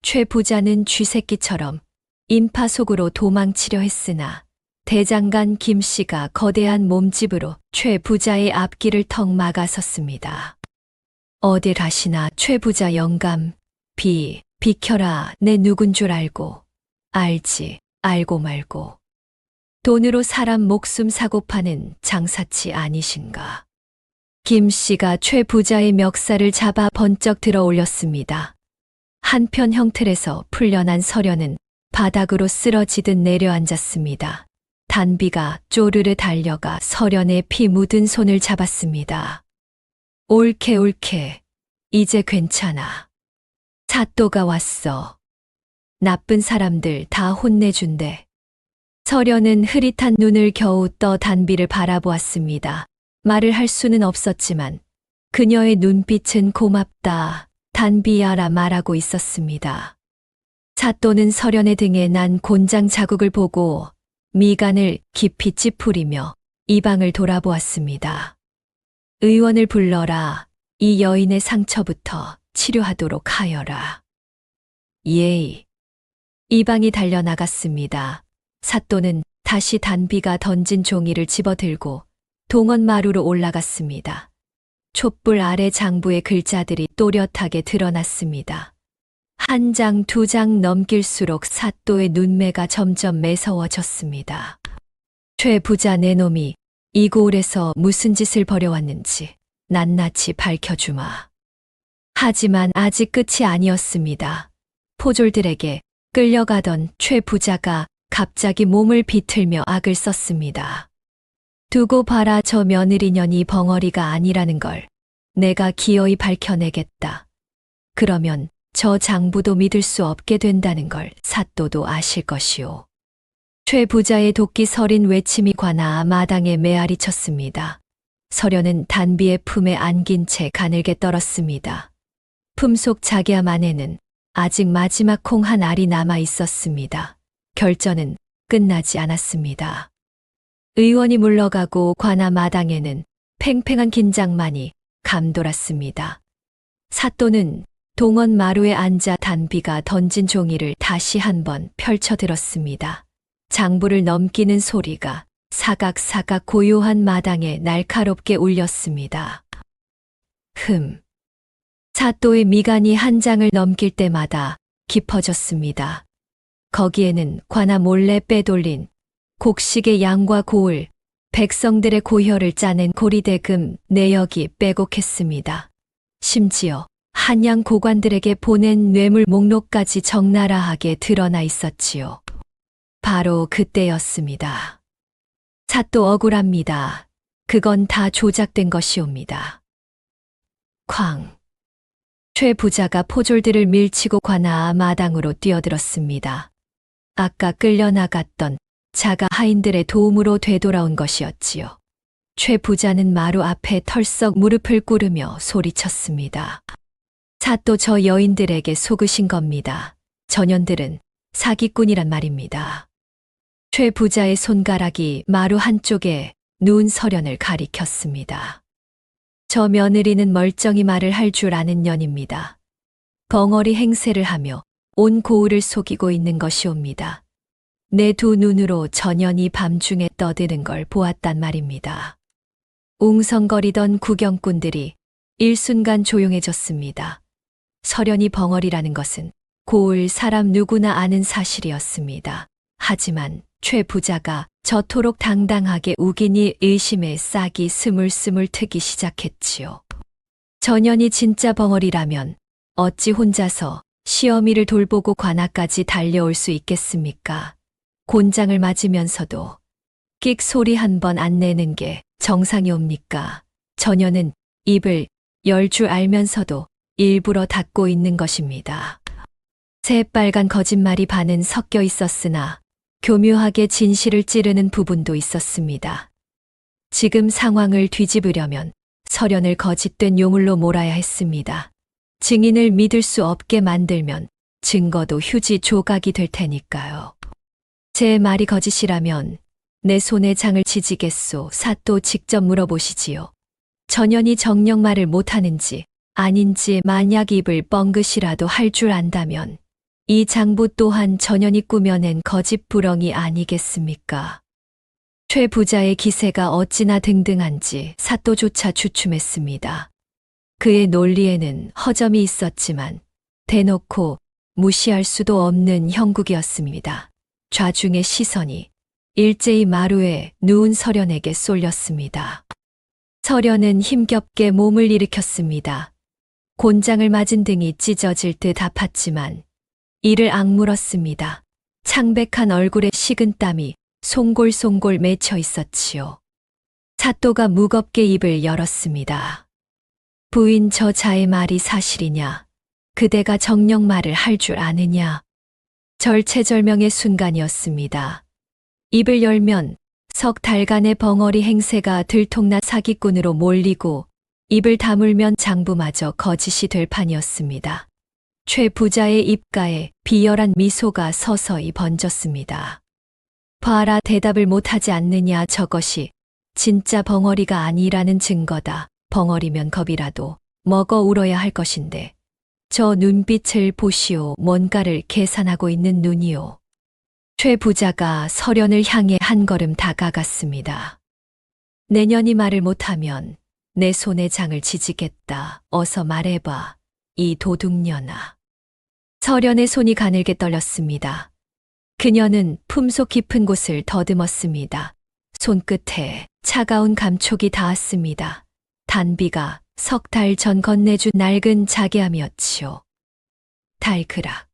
최 부자는 쥐새끼처럼 인파 속으로 도망치려 했으나 대장간 김 씨가 거대한 몸집으로 최 부자의 앞길을 턱 막아섰습니다. 어딜 가시나 최 부자 영감, 비켜라, 내 누군 줄 알고. 알지, 알고 말고. 돈으로 사람 목숨 사고 파는 장사치 아니신가. 김 씨가 최 부자의 멱살을 잡아 번쩍 들어 올렸습니다. 한편 형틀에서 풀려난 서련은 바닥으로 쓰러지듯 내려앉았습니다. 단비가 쪼르르 달려가 서련의 피 묻은 손을 잡았습니다. 옳게, 이제 괜찮아. 사또가 왔어. 나쁜 사람들 다 혼내준대. 서련은 흐릿한 눈을 겨우 떠 단비를 바라보았습니다. 말을 할 수는 없었지만 그녀의 눈빛은 고맙다, 단비야라 말하고 있었습니다. 사또는 설연의 등에 난 곤장 자국을 보고 미간을 깊이 찌푸리며 이 방을 돌아보았습니다. 의원을 불러라. 이 여인의 상처부터 치료하도록 하여라. 예이. 이 방이 달려나갔습니다. 사또는 다시 단비가 던진 종이를 집어들고 동원마루로 올라갔습니다. 촛불 아래 장부의 글자들이 또렷하게 드러났습니다. 한 장, 두 장 넘길수록 사또의 눈매가 점점 매서워졌습니다. 최 부자 내놈이 이 고을에서 무슨 짓을 벌여왔는지 낱낱이 밝혀주마. 하지만 아직 끝이 아니었습니다. 포졸들에게 끌려가던 최 부자가 갑자기 몸을 비틀며 악을 썼습니다. 두고 봐라, 저 며느리년이 벙어리가 아니라는 걸 내가 기어이 밝혀내겠다. 그러면 저 장부도 믿을 수 없게 된다는 걸 사또도 아실 것이오. 최 부자의 도끼 서린 외침이 관아 마당에 메아리 쳤습니다. 서련은 단비의 품에 안긴 채 가늘게 떨었습니다. 품속 자기암 안에는 아직 마지막 콩 한 알이 남아 있었습니다. 결전은 끝나지 않았습니다. 의원이 물러가고 관아 마당에는 팽팽한 긴장만이 감돌았습니다. 사또는 동원 마루에 앉아 단비가 던진 종이를 다시 한번 펼쳐들었습니다. 장부를 넘기는 소리가 사각사각 고요한 마당에 날카롭게 울렸습니다. 사또의 미간이 한 장을 넘길 때마다 깊어졌습니다. 거기에는 관아 몰래 빼돌린 곡식의 양과 고을, 백성들의 고혈을 짜낸 고리대금 내역이 빼곡했습니다. 심지어 한양 고관들에게 보낸 뇌물 목록까지 적나라하게 드러나 있었지요. 바로 그때였습니다. 사또 억울합니다. 그건 다 조작된 것이옵니다. 쾅. 최 부자가 포졸들을 밀치고 관아 마당으로 뛰어들었습니다. 아까 끌려나갔던 자가 하인들의 도움으로 되돌아온 것이었지요. 최 부자는 마루 앞에 털썩 무릎을 꿇으며 소리쳤습니다. 사또, 저 여인들에게 속으신 겁니다. 저년들은 사기꾼이란 말입니다. 최 부자의 손가락이 마루 한쪽에 누운 서련을 가리켰습니다. 저 며느리는 멀쩡히 말을 할 줄 아는 년입니다. 벙어리 행세를 하며 온 고을을 속이고 있는 것이옵니다. 내 두 눈으로 전연이 밤중에 떠드는 걸 보았단 말입니다. 웅성거리던 구경꾼들이 일순간 조용해졌습니다. 서련이 벙어리라는 것은 고을 사람 누구나 아는 사실이었습니다. 하지만 최 부자가 저토록 당당하게 우기니 의심의 싹이 스물스물 트기 시작했지요. 전연이 진짜 벙어리라면 어찌 혼자서 시어미를 돌보고 관아까지 달려올 수 있겠습니까? 곤장을 맞으면서도 끽 소리 한 번 안 내는 게 정상이옵니까? 전연은 입을 열 줄 알면서도 일부러 닫고 있는 것입니다. 새빨간 거짓말이 반은 섞여 있었으나 교묘하게 진실을 찌르는 부분도 있었습니다. 지금 상황을 뒤집으려면 서련을 거짓된 요물로 몰아야 했습니다. 증인을 믿을 수 없게 만들면 증거도 휴지 조각이 될 테니까요. 제 말이 거짓이라면 내 손에 장을 지지겠소. 사또 직접 물어보시지요. 전연이 정녕 말을 못하는지 아닌지 만약 입을 뻥긋이라도 할 줄 안다면 이 장부 또한 전연이 꾸며낸 거짓부렁이 아니겠습니까? 최 부자의 기세가 어찌나 등등한지 사또조차 주춤했습니다. 그의 논리에는 허점이 있었지만 대놓고 무시할 수도 없는 형국이었습니다. 좌중의 시선이 일제히 마루에 누운 서련에게 쏠렸습니다. 서련은 힘겹게 몸을 일으켰습니다. 곤장을 맞은 등이 찢어질 듯 아팠지만 이를 악물었습니다. 창백한 얼굴에 식은땀이 송골송골 맺혀 있었지요. 사또가 무겁게 입을 열었습니다. 부인, 저 자의 말이 사실이냐? 그대가 정녕 말을 할 줄 아느냐? 절체절명의 순간이었습니다. 입을 열면 석 달간의 벙어리 행세가 들통나 사기꾼으로 몰리고 입을 다물면 장부마저 거짓이 될 판이었습니다. 최 부자의 입가에 비열한 미소가 서서히 번졌습니다. 봐라, 대답을 못하지 않느냐. 저것이 진짜 벙어리가 아니라는 증거다. 벙어리면 겁이라도 먹어 울어야 할 것인데. 저 눈빛을 보시오. 뭔가를 계산하고 있는 눈이오. 최 부자가 설연을 향해 한 걸음 다가갔습니다. 내년이 말을 못하면 내 손에 장을 지지겠다. 어서 말해봐, 이 도둑년아. 설연의 손이 가늘게 떨렸습니다. 그녀는 품속 깊은 곳을 더듬었습니다. 손끝에 차가운 감촉이 닿았습니다. 단비가 석 달 전 건네준 낡은 자개함이었지요. 달그락.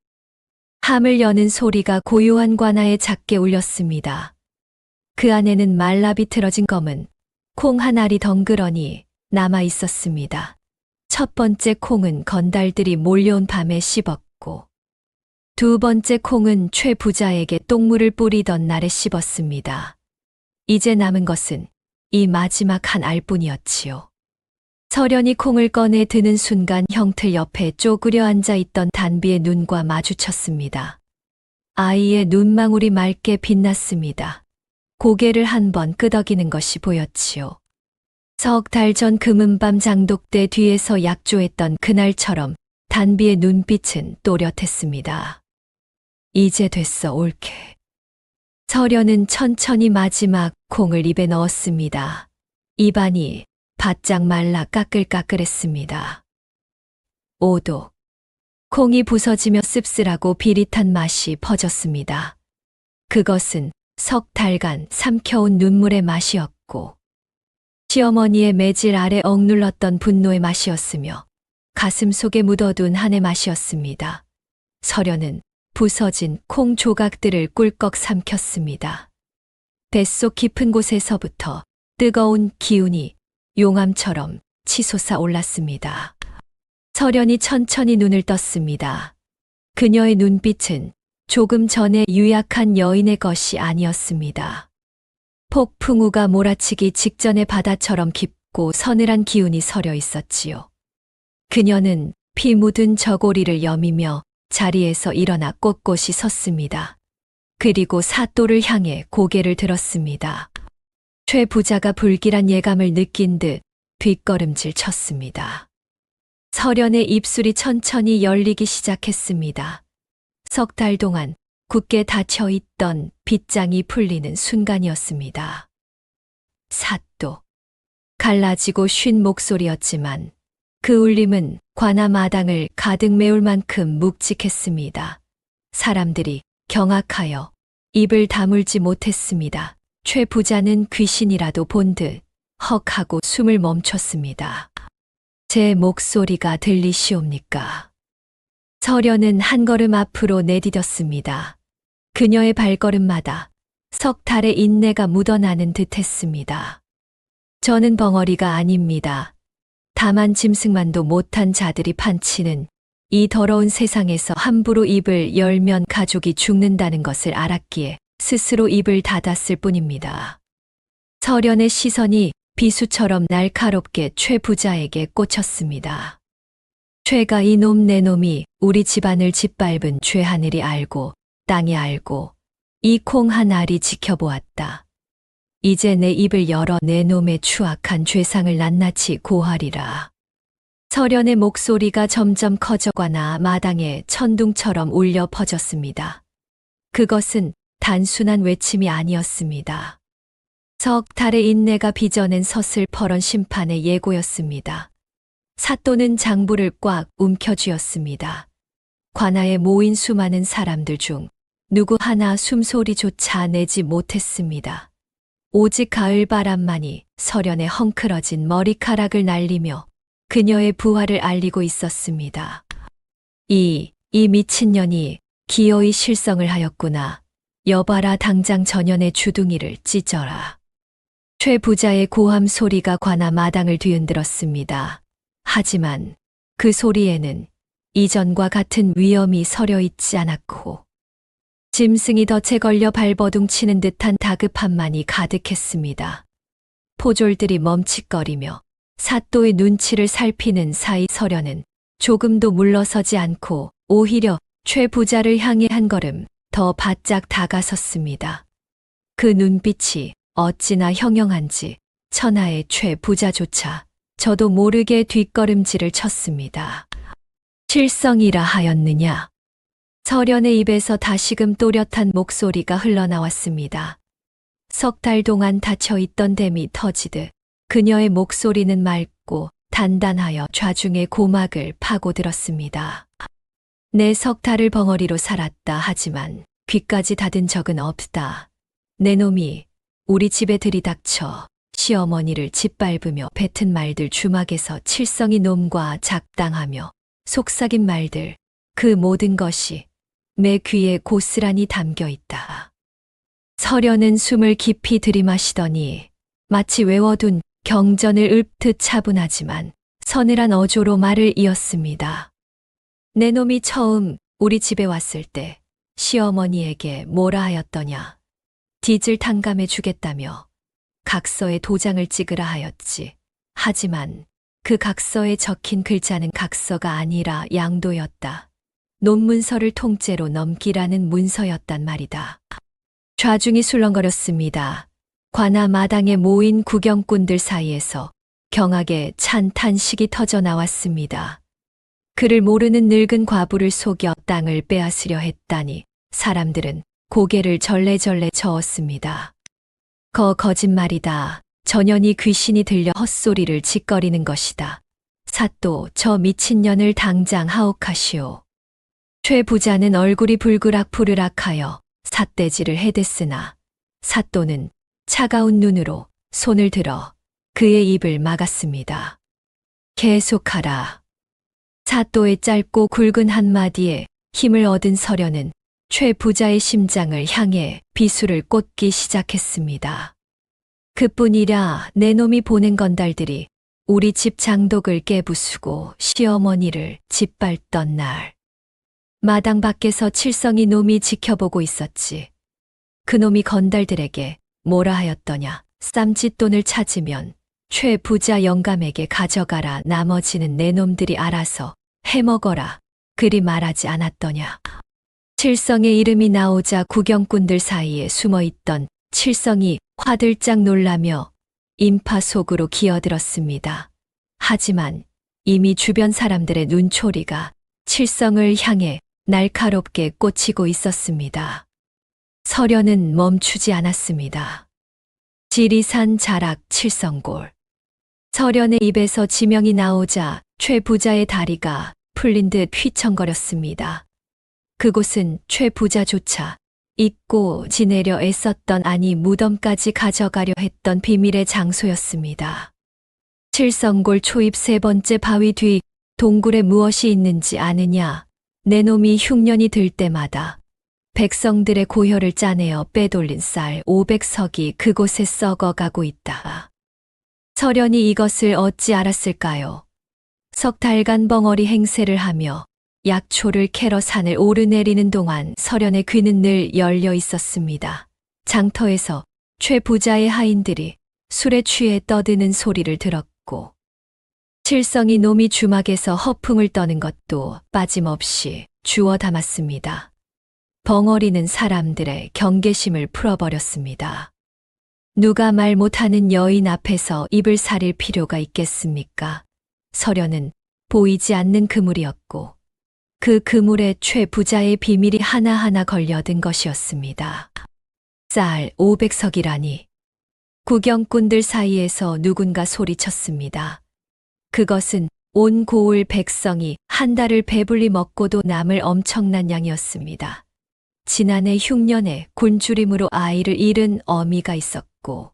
함을 여는 소리가 고요한 관아에 작게 울렸습니다. 그 안에는 말라 비틀어진 검은 콩 한 알이 덩그러니 남아 있었습니다. 첫 번째 콩은 건달들이 몰려온 밤에 씹었고, 두 번째 콩은 최 부자에게 똥물을 뿌리던 날에 씹었습니다. 이제 남은 것은 이 마지막 한 알뿐이었지요. 설연이 콩을 꺼내 드는 순간 형틀 옆에 쪼그려 앉아 있던 단비의 눈과 마주쳤습니다. 아이의 눈망울이 맑게 빛났습니다. 고개를 한번 끄덕이는 것이 보였지요. 석 달 전 금은밤 장독대 뒤에서 약조했던 그날처럼 단비의 눈빛은 또렷했습니다. 이제 됐어, 옳게. 설연은 천천히 마지막 콩을 입에 넣었습니다. 입안이 바짝 말라 까끌까끌했습니다. 오독. 콩이 부서지며 씁쓸하고 비릿한 맛이 퍼졌습니다. 그것은 석 달간 삼켜온 눈물의 맛이었고, 시어머니의 매질 아래 억눌렀던 분노의 맛이었으며, 가슴 속에 묻어둔 한의 맛이었습니다. 설연은 부서진 콩 조각들을 꿀꺽 삼켰습니다. 뱃속 깊은 곳에서부터 뜨거운 기운이 용암처럼 치솟아 올랐습니다. 설연이 천천히 눈을 떴습니다. 그녀의 눈빛은 조금 전에 유약한 여인의 것이 아니었습니다. 폭풍우가 몰아치기 직전의 바다처럼 깊고 서늘한 기운이 서려 있었지요. 그녀는 피 묻은 저고리를 여미며 자리에서 일어나 꼿꼿이 섰습니다. 그리고 사또를 향해 고개를 들었습니다. 최 부자가 불길한 예감을 느낀 듯 뒷걸음질 쳤습니다. 설연의 입술이 천천히 열리기 시작했습니다. 석 달 동안 굳게 닫혀 있던 빗장이 풀리는 순간이었습니다. 사또. 갈라지고 쉰 목소리였지만 그 울림은 관아 마당을 가득 메울 만큼 묵직했습니다. 사람들이 경악하여 입을 다물지 못했습니다. 최 부자는 귀신이라도 본 듯 헉 하고 숨을 멈췄습니다. 제 목소리가 들리시옵니까? 설연은 한 걸음 앞으로 내디뎠습니다. 그녀의 발걸음마다 석 달의 인내가 묻어나는 듯했습니다. 저는 벙어리가 아닙니다. 다만 짐승만도 못한 자들이 판치는 이 더러운 세상에서 함부로 입을 열면 가족이 죽는다는 것을 알았기에 스스로 입을 닫았을 뿐입니다. 설연의 시선이 비수처럼 날카롭게 최 부자에게 꽂혔습니다. 최가 이놈 내놈이 우리 집안을 짓밟은 죄 하늘이 알고 땅이 알고 이 콩 한 알이 지켜보았다. 이제 내 입을 열어 내 놈의 추악한 죄상을 낱낱이 고하리라. 설연의 목소리가 점점 커져가나 마당에 천둥처럼 울려 퍼졌습니다. 그것은 단순한 외침이 아니었습니다. 석 달의 인내가 빚어낸 서슬퍼런 심판의 예고였습니다. 사또는 장부를 꽉 움켜쥐었습니다. 관아에 모인 수많은 사람들 중 누구 하나 숨소리조차 내지 못했습니다. 오직 가을 바람만이 설연의 헝클어진 머리카락을 날리며 그녀의 부활을 알리고 있었습니다. 이 미친년이 기어이 실성을 하였구나. 여봐라, 당장 전연의 주둥이를 찢어라. 최 부자의 고함 소리가 관아 마당을 뒤흔들었습니다. 하지만 그 소리에는 이전과 같은 위엄이 서려 있지 않았고 짐승이 덫에 걸려 발버둥치는 듯한 다급함만이 가득했습니다. 포졸들이 멈칫거리며 사또의 눈치를 살피는 사이 서련은 조금도 물러서지 않고 오히려 최 부자를 향해 한 걸음 더 바짝 다가섰습니다. 그 눈빛이 어찌나 형형한지 천하의 최 부자조차 저도 모르게 뒷걸음질을 쳤습니다. 실성이라 하였느냐? 서련의 입에서 다시금 또렷한 목소리가 흘러나왔습니다. 석 달 동안 닫혀있던 댐이 터지듯 그녀의 목소리는 맑고 단단하여 좌중의 고막을 파고들었습니다. 내 석 달을 벙어리로 살았다 하지만 귀까지 닫은 적은 없다. 내 놈이 우리 집에 들이닥쳐 시어머니를 짓밟으며 뱉은 말들 주막에서 칠성이 놈과 작당하며 속삭인 말들, 그 모든 것이 내 귀에 고스란히 담겨 있다. 서련은 숨을 깊이 들이마시더니 마치 외워둔 경전을 읊듯 차분하지만 서늘한 어조로 말을 이었습니다. 내 놈이 처음 우리 집에 왔을 때 시어머니에게 뭐라 하였더냐. 빚을 탕감해 주겠다며 각서에 도장을 찍으라 하였지. 하지만 그 각서에 적힌 글자는 각서가 아니라 양도였다. 논문서를 통째로 넘기라는 문서였단 말이다. 좌중이 술렁거렸습니다. 관아 마당에 모인 구경꾼들 사이에서 경악에 찬 탄식이 터져 나왔습니다. 그를 모르는 늙은 과부를 속여 땅을 빼앗으려 했다니 사람들은 고개를 절레절레 저었습니다. 거짓말이다. 전연이 귀신이 들려 헛소리를 짓거리는 것이다. 사또 저 미친년을 당장 하옥하시오. 최 부자는 얼굴이 불그락부르락하여 삿대질을 해댔으나 사또는 차가운 눈으로 손을 들어 그의 입을 막았습니다. 계속하라. 사또의 짧고 굵은 한마디에 힘을 얻은 서련은 최 부자의 심장을 향해 비수를 꽂기 시작했습니다. 그뿐이라 내 놈이 보낸 건달들이 우리 집 장독을 깨부수고 시어머니를 짓밟던 날 마당 밖에서 칠성이 놈이 지켜보고 있었지. 그 놈이 건달들에게 뭐라 하였더냐. 쌈짓돈을 찾으면 최 부자 영감에게 가져가라. 나머지는 내 놈들이 알아서 해먹어라. 그리 말하지 않았더냐. 칠성의 이름이 나오자 구경꾼들 사이에 숨어있던 칠성이 화들짝 놀라며 인파 속으로 기어들었습니다. 하지만 이미 주변 사람들의 눈초리가 칠성을 향해 날카롭게 꽂히고 있었습니다. 서련은 멈추지 않았습니다. 지리산 자락 칠성골. 서련의 입에서 지명이 나오자 최 부자의 다리가 풀린 듯 휘청거렸습니다. 그곳은 최 부자조차 잊고 지내려 애썼던 아니 무덤까지 가져가려 했던 비밀의 장소였습니다. 칠성골 초입 세 번째 바위 뒤 동굴에 무엇이 있는지 아느냐. 내 놈이 흉년이 들 때마다 백성들의 고혈을 짜내어 빼돌린 쌀 500석이 그곳에 썩어가고 있다. 서련이 이것을 어찌 알았을까요? 석 달간 벙어리 행세를 하며 약초를 캐러 산을 오르내리는 동안 서련의 귀는 늘 열려 있었습니다. 장터에서 최 부자의 하인들이 술에 취해 떠드는 소리를 들었고 칠성이 놈이 주막에서 허풍을 떠는 것도 빠짐없이 주워 담았습니다. 벙어리는 사람들의 경계심을 풀어버렸습니다. 누가 말 못하는 여인 앞에서 입을 사릴 필요가 있겠습니까? 서련은 보이지 않는 그물이었고 그 그물에 최 부자의 비밀이 하나하나 걸려든 것이었습니다. 쌀 500석이라니. 구경꾼들 사이에서 누군가 소리쳤습니다. 그것은 온 고을 백성이 한 달을 배불리 먹고도 남을 엄청난 양이었습니다. 지난해 흉년에 곤주림으로 아이를 잃은 어미가 있었고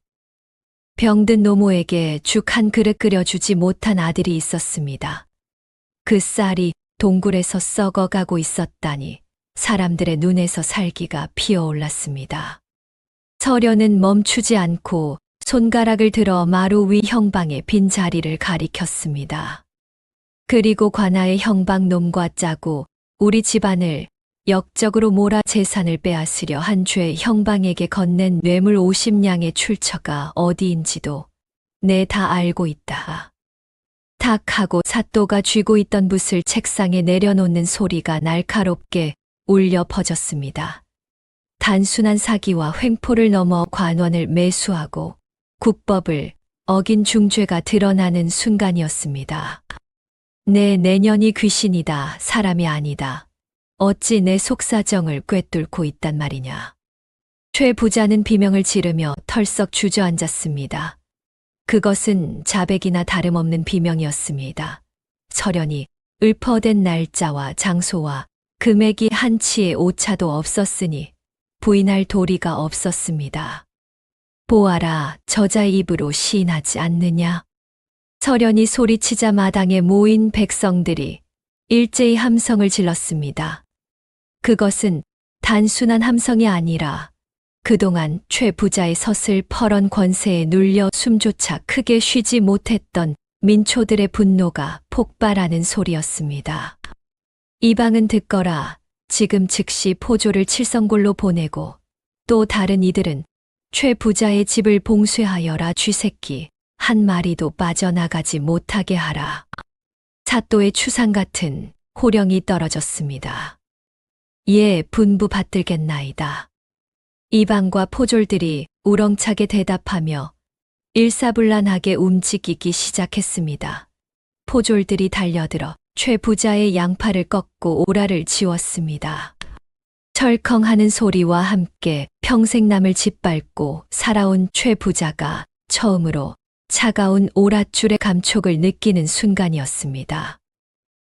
병든 노모에게 죽 한 그릇 끓여주지 못한 아들이 있었습니다. 그 쌀이 동굴에서 썩어가고 있었다니 사람들의 눈에서 살기가 피어올랐습니다. 서련은 멈추지 않고 손가락을 들어 마루 위 형방의 빈자리를 가리켰습니다. 그리고 관아의 형방놈과 짜고 우리 집안을 역적으로 몰아 재산을 빼앗으려 한 죄 형방에게 건넨 뇌물 50냥의 출처가 어디인지도 내 다 알고 있다. 탁 하고 사또가 쥐고 있던 붓을 책상에 내려놓는 소리가 날카롭게 울려 퍼졌습니다. 단순한 사기와 횡포를 넘어 관원을 매수하고 국법을 어긴 중죄가 드러나는 순간이었습니다. 내 내년이 귀신이다, 사람이 아니다. 어찌 내 속사정을 꿰뚫고 있단 말이냐. 최 부자는 비명을 지르며 털썩 주저앉았습니다. 그것은 자백이나 다름없는 비명이었습니다. 설연이 읊어댄 날짜와 장소와 금액이 한치의 오차도 없었으니 부인할 도리가 없었습니다. 보아라, 저자의 입으로 시인하지 않느냐. 설연이 소리치자 마당에 모인 백성들이 일제히 함성을 질렀습니다. 그것은 단순한 함성이 아니라 그동안 최 부자의 서슬퍼런 권세에 눌려 숨조차 크게 쉬지 못했던 민초들의 분노가 폭발하는 소리였습니다. 이방은 듣거라. 지금 즉시 포조를 칠성골로 보내고 또 다른 이들은 최 부자의 집을 봉쇄하여라. 쥐새끼 한 마리도 빠져나가지 못하게 하라. 사또의 추상 같은 호령이 떨어졌습니다. 예, 분부 받들겠나이다. 이방과 포졸들이 우렁차게 대답하며 일사불란하게 움직이기 시작했습니다. 포졸들이 달려들어 최 부자의 양팔을 꺾고 오라를 지웠습니다. 철컹하는 소리와 함께 평생남을 짓밟고 살아온 최 부자가 처음으로 차가운 오랏줄의 감촉을 느끼는 순간이었습니다.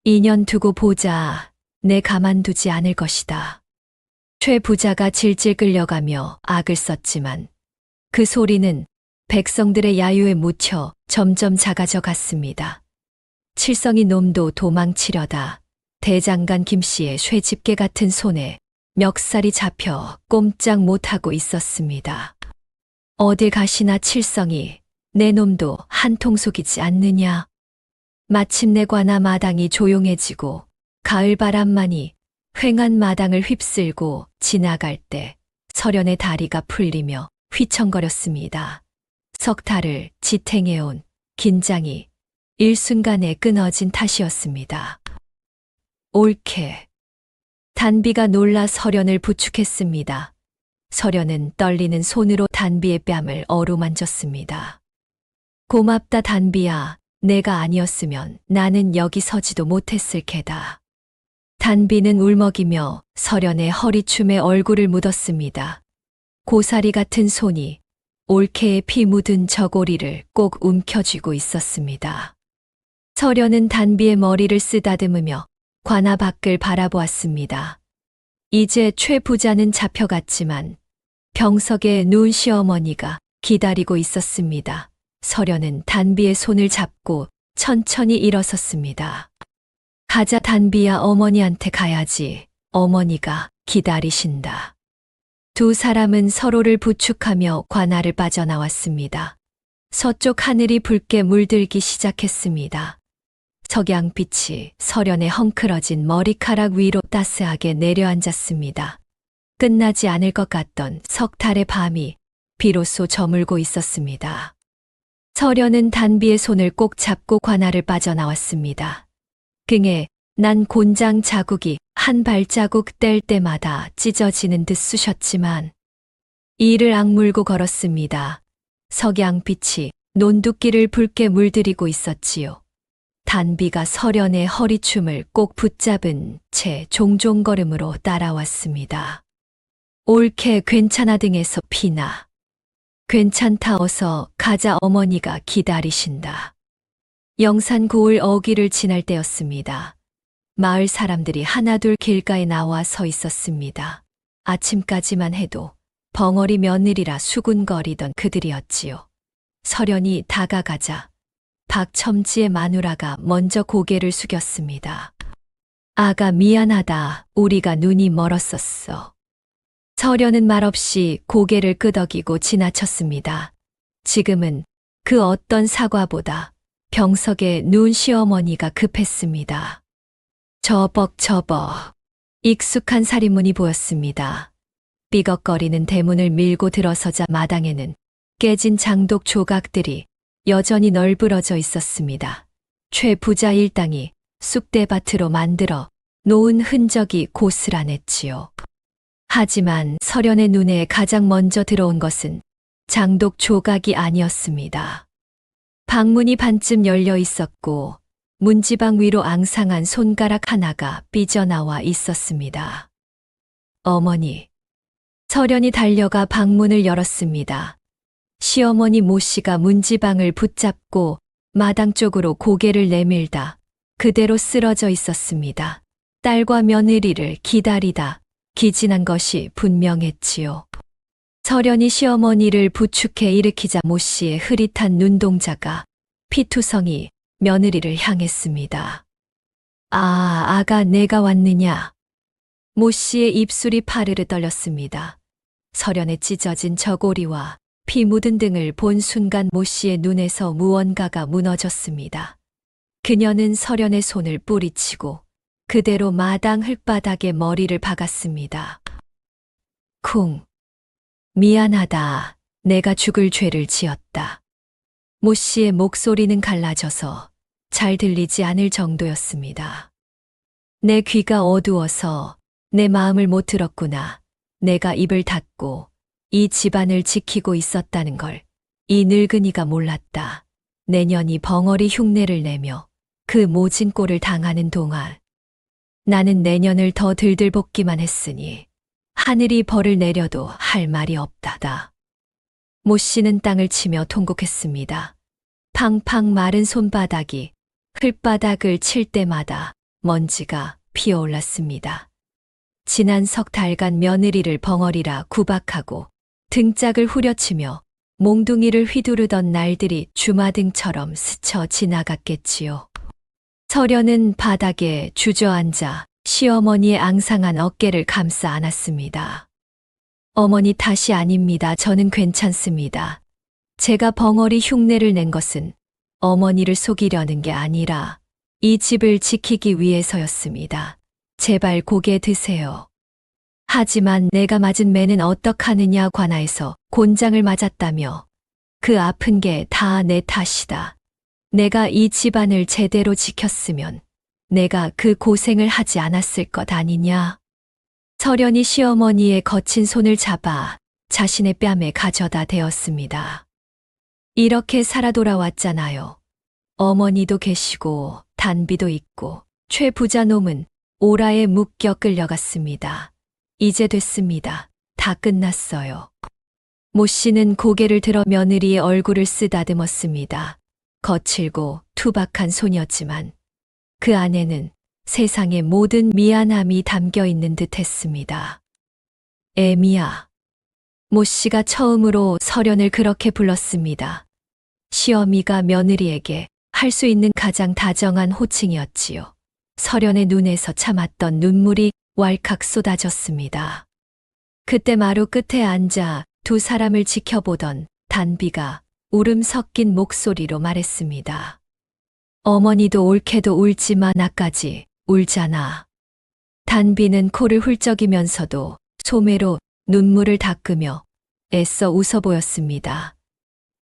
2년 두고 보자. 내 가만두지 않을 것이다. 최 부자가 질질 끌려가며 악을 썼지만 그 소리는 백성들의 야유에 묻혀 점점 작아져 갔습니다. 칠성이 놈도 도망치려다 대장간 김씨의 쇠집게 같은 손에 멱살이 잡혀 꼼짝 못하고 있었습니다. 어딜 가시나 칠성이 내 놈도 한통속이지 않느냐. 마침내 관아 마당이 조용해지고 가을바람만이 휑한 마당을 휩쓸고 지나갈 때 설연의 다리가 풀리며 휘청거렸습니다. 석 달을 지탱해온 긴장이 일순간에 끊어진 탓이었습니다. 옳게. 단비가 놀라 설연을 부축했습니다. 설연은 떨리는 손으로 단비의 뺨을 어루만졌습니다. 고맙다 단비야. 내가 아니었으면 나는 여기 서지도 못했을 게다. 단비는 울먹이며 설연의 허리춤에 얼굴을 묻었습니다. 고사리 같은 손이 올케의 피 묻은 저고리를 꼭 움켜쥐고 있었습니다. 설연은 단비의 머리를 쓰다듬으며 관아 밖을 바라보았습니다. 이제 최 부자는 잡혀갔지만 병석에 누운 시어머니가 기다리고 있었습니다. 설연은 단비의 손을 잡고 천천히 일어섰습니다. 가자 단비야, 어머니한테 가야지. 어머니가 기다리신다. 두 사람은 서로를 부축하며 관아를 빠져나왔습니다. 서쪽 하늘이 붉게 물들기 시작했습니다. 석양빛이 설연의 헝클어진 머리카락 위로 따스하게 내려앉았습니다. 끝나지 않을 것 같던 석 달의 밤이 비로소 저물고 있었습니다. 설연은 단비의 손을 꼭 잡고 관아를 빠져나왔습니다. 등에 난 곤장 자국이 한 발자국 뗄 때마다 찢어지는 듯 쑤셨지만 이를 악물고 걸었습니다. 석양빛이 논두끼를 붉게 물들이고 있었지요. 단비가 설연의 허리춤을 꼭 붙잡은 채 종종걸음으로 따라왔습니다. 옳게 괜찮아 등에서 피나. 괜찮다 어서 가자 어머니가 기다리신다. 영산 고을 어귀를 지날 때였습니다. 마을 사람들이 하나둘 길가에 나와 서 있었습니다. 아침까지만 해도 벙어리 며느리라 수군거리던 그들이었지요. 설연이 다가가자 박첨지의 마누라가 먼저 고개를 숙였습니다. 아가 미안하다. 우리가 눈이 멀었었어. 설연은 말없이 고개를 끄덕이고 지나쳤습니다. 지금은 그 어떤 사과보다 병석에 누운 시어머니가 급했습니다. 저벅저벅 익숙한 살인문이 보였습니다. 삐걱거리는 대문을 밀고 들어서자 마당에는 깨진 장독 조각들이 여전히 널브러져 있었습니다. 최 부자 일당이 쑥대밭으로 만들어 놓은 흔적이 고스란했지요. 하지만 설연의 눈에 가장 먼저 들어온 것은 장독 조각이 아니었습니다. 방문이 반쯤 열려 있었고 문지방 위로 앙상한 손가락 하나가 삐져나와 있었습니다. 어머니. 설연이 달려가 방문을 열었습니다. 시어머니 모 씨가 문지방을 붙잡고 마당 쪽으로 고개를 내밀다 그대로 쓰러져 있었습니다. 딸과 며느리를 기다리다 기진한 것이 분명했지요. 설연이 시어머니를 부축해 일으키자 모 씨의 흐릿한 눈동자가 피투성이 며느리를 향했습니다. 아, 아가 내가 왔느냐. 모 씨의 입술이 파르르 떨렸습니다. 설연의 찢어진 저고리와 피 묻은 등을 본 순간 모 씨의 눈에서 무언가가 무너졌습니다. 그녀는 설연의 손을 뿌리치고 그대로 마당 흙바닥에 머리를 박았습니다. 쿵. 미안하다. 내가 죽을 죄를 지었다. 모 씨의 목소리는 갈라져서 잘 들리지 않을 정도였습니다. 내 귀가 어두워서 내 마음을 못 들었구나. 내가 입을 닫고 이 집안을 지키고 있었다는 걸 이 늙은이가 몰랐다. 내년이 벙어리 흉내를 내며 그 모진 꼴을 당하는 동안 나는 내년을 더 들들 볶기만 했으니 하늘이 벌을 내려도 할 말이 없다다. 모 씨는 땅을 치며 통곡했습니다. 팡팡 마른 손바닥이 흙바닥을 칠 때마다 먼지가 피어올랐습니다. 지난 석 달간 며느리를 벙어리라 구박하고 등짝을 후려치며 몽둥이를 휘두르던 날들이 주마등처럼 스쳐 지나갔겠지요. 설연은 바닥에 주저앉아 시어머니의 앙상한 어깨를 감싸 안았습니다. 어머니 탓이 아닙니다. 저는 괜찮습니다. 제가 벙어리 흉내를 낸 것은 어머니를 속이려는 게 아니라 이 집을 지키기 위해서였습니다. 제발 고개 드세요. 하지만 내가 맞은 매는 어떡하느냐 관아에서 곤장을 맞았다며 그 아픈 게 다 내 탓이다. 내가 이 집안을 제대로 지켰으면 내가 그 고생을 하지 않았을 것 아니냐. 설연이 시어머니의 거친 손을 잡아 자신의 뺨에 가져다 대었습니다. 이렇게 살아 돌아왔잖아요. 어머니도 계시고 단비도 있고 최 부자놈은 오라에 묶여 끌려갔습니다. 이제 됐습니다. 다 끝났어요. 모 씨는 고개를 들어 며느리의 얼굴을 쓰다듬었습니다. 거칠고 투박한 손이었지만 그 안에는 세상의 모든 미안함이 담겨 있는 듯 했습니다. 애미야. 모 씨가 처음으로 설연을 그렇게 불렀습니다. 시어미가 며느리에게 할 수 있는 가장 다정한 호칭이었지요. 설연의 눈에서 참았던 눈물이 왈칵 쏟아졌습니다. 그때 마루 끝에 앉아 두 사람을 지켜보던 단비가 울음 섞인 목소리로 말했습니다. 어머니도 옳게도 울지마. 나까지 울잖아. 단비는 코를 훌쩍이면서도 소매로 눈물을 닦으며 애써 웃어 보였습니다.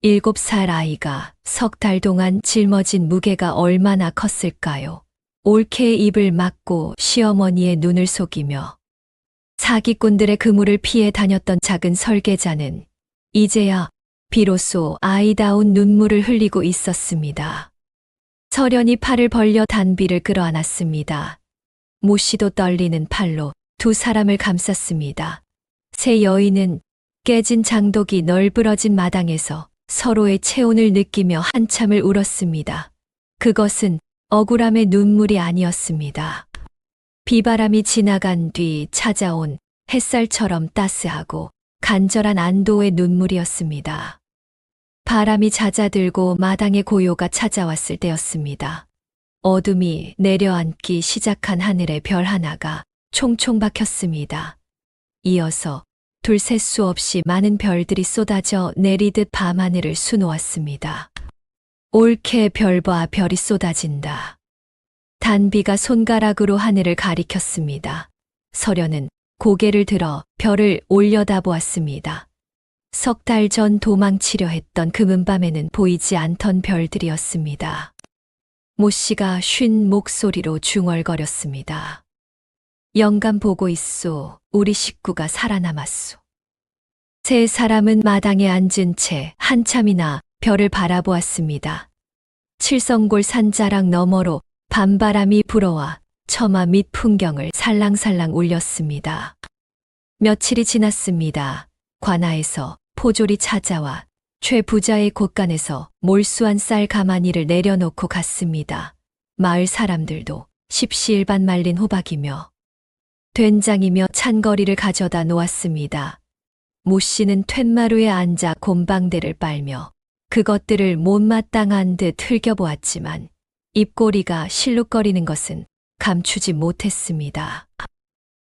7살 아이가 석 달 동안 짊어진 무게가 얼마나 컸을까요? 옳게 입을 막고 시어머니의 눈을 속이며 사기꾼들의 그물을 피해 다녔던 작은 설계자는 이제야 비로소 아이다운 눈물을 흘리고 있었습니다. 설연이 팔을 벌려 단비를 끌어안았습니다. 모 씨도 떨리는 팔로 두 사람을 감쌌습니다. 세 여인은 깨진 장독이 널브러진 마당에서 서로의 체온을 느끼며 한참을 울었습니다. 그것은 억울함의 눈물이 아니었습니다. 비바람이 지나간 뒤 찾아온 햇살처럼 따스하고 간절한 안도의 눈물이었습니다. 바람이 잦아들고 마당에 고요가 찾아왔을 때였습니다. 어둠이 내려앉기 시작한 하늘에 별 하나가 총총 박혔습니다. 이어서 둘셋 수 없이 많은 별들이 쏟아져 내리듯 밤하늘을 수놓았습니다. 옳게 별봐 별이 쏟아진다. 단비가 손가락으로 하늘을 가리켰습니다. 설연은 고개를 들어 별을 올려다보았습니다. 석 달 전 도망치려 했던 금은밤에는 보이지 않던 별들이었습니다. 모 씨가 쉰 목소리로 중얼거렸습니다. 영감 보고 있소. 우리 식구가 살아남았소. 세 사람은 마당에 앉은 채 한참이나 별을 바라보았습니다. 칠성골 산자락 너머로 밤바람이 불어와 처마 밑 풍경을 살랑살랑 울렸습니다. 며칠이 지났습니다. 관아에서 포졸이 찾아와 최 부자의 곳간에서 몰수한 쌀 가마니를 내려놓고 갔습니다. 마을 사람들도 십시일반 말린 호박이며 된장이며 찬거리를 가져다 놓았습니다. 모 씨는 툇마루에 앉아 곰방대를 빨며 그것들을 못마땅한 듯 흘겨보았지만 입꼬리가 실룩거리는 것은 감추지 못했습니다.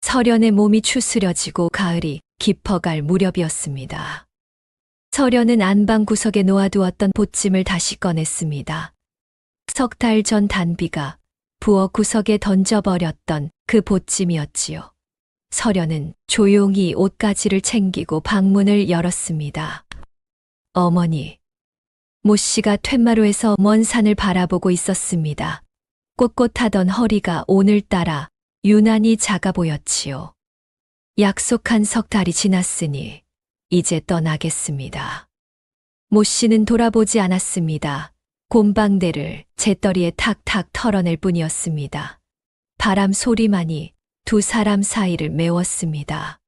서련의 몸이 추스려지고 가을이 깊어갈 무렵이었습니다. 서련은 안방 구석에 놓아두었던 보찜을 다시 꺼냈습니다. 석 달 전 단비가 부엌 구석에 던져버렸던 그 보찜이었지요. 서련은 조용히 옷가지를 챙기고 방문을 열었습니다. 어머니. 모 씨가 툇마루에서 먼 산을 바라보고 있었습니다. 꼿꼿하던 허리가 오늘따라 유난히 작아 보였지요. 약속한 석 달이 지났으니 이제 떠나겠습니다. 모 씨는 돌아보지 않았습니다. 곰방대를 재떨이에 탁탁 털어낼 뿐이었습니다. 바람 소리만이 두 사람 사이를 메웠습니다.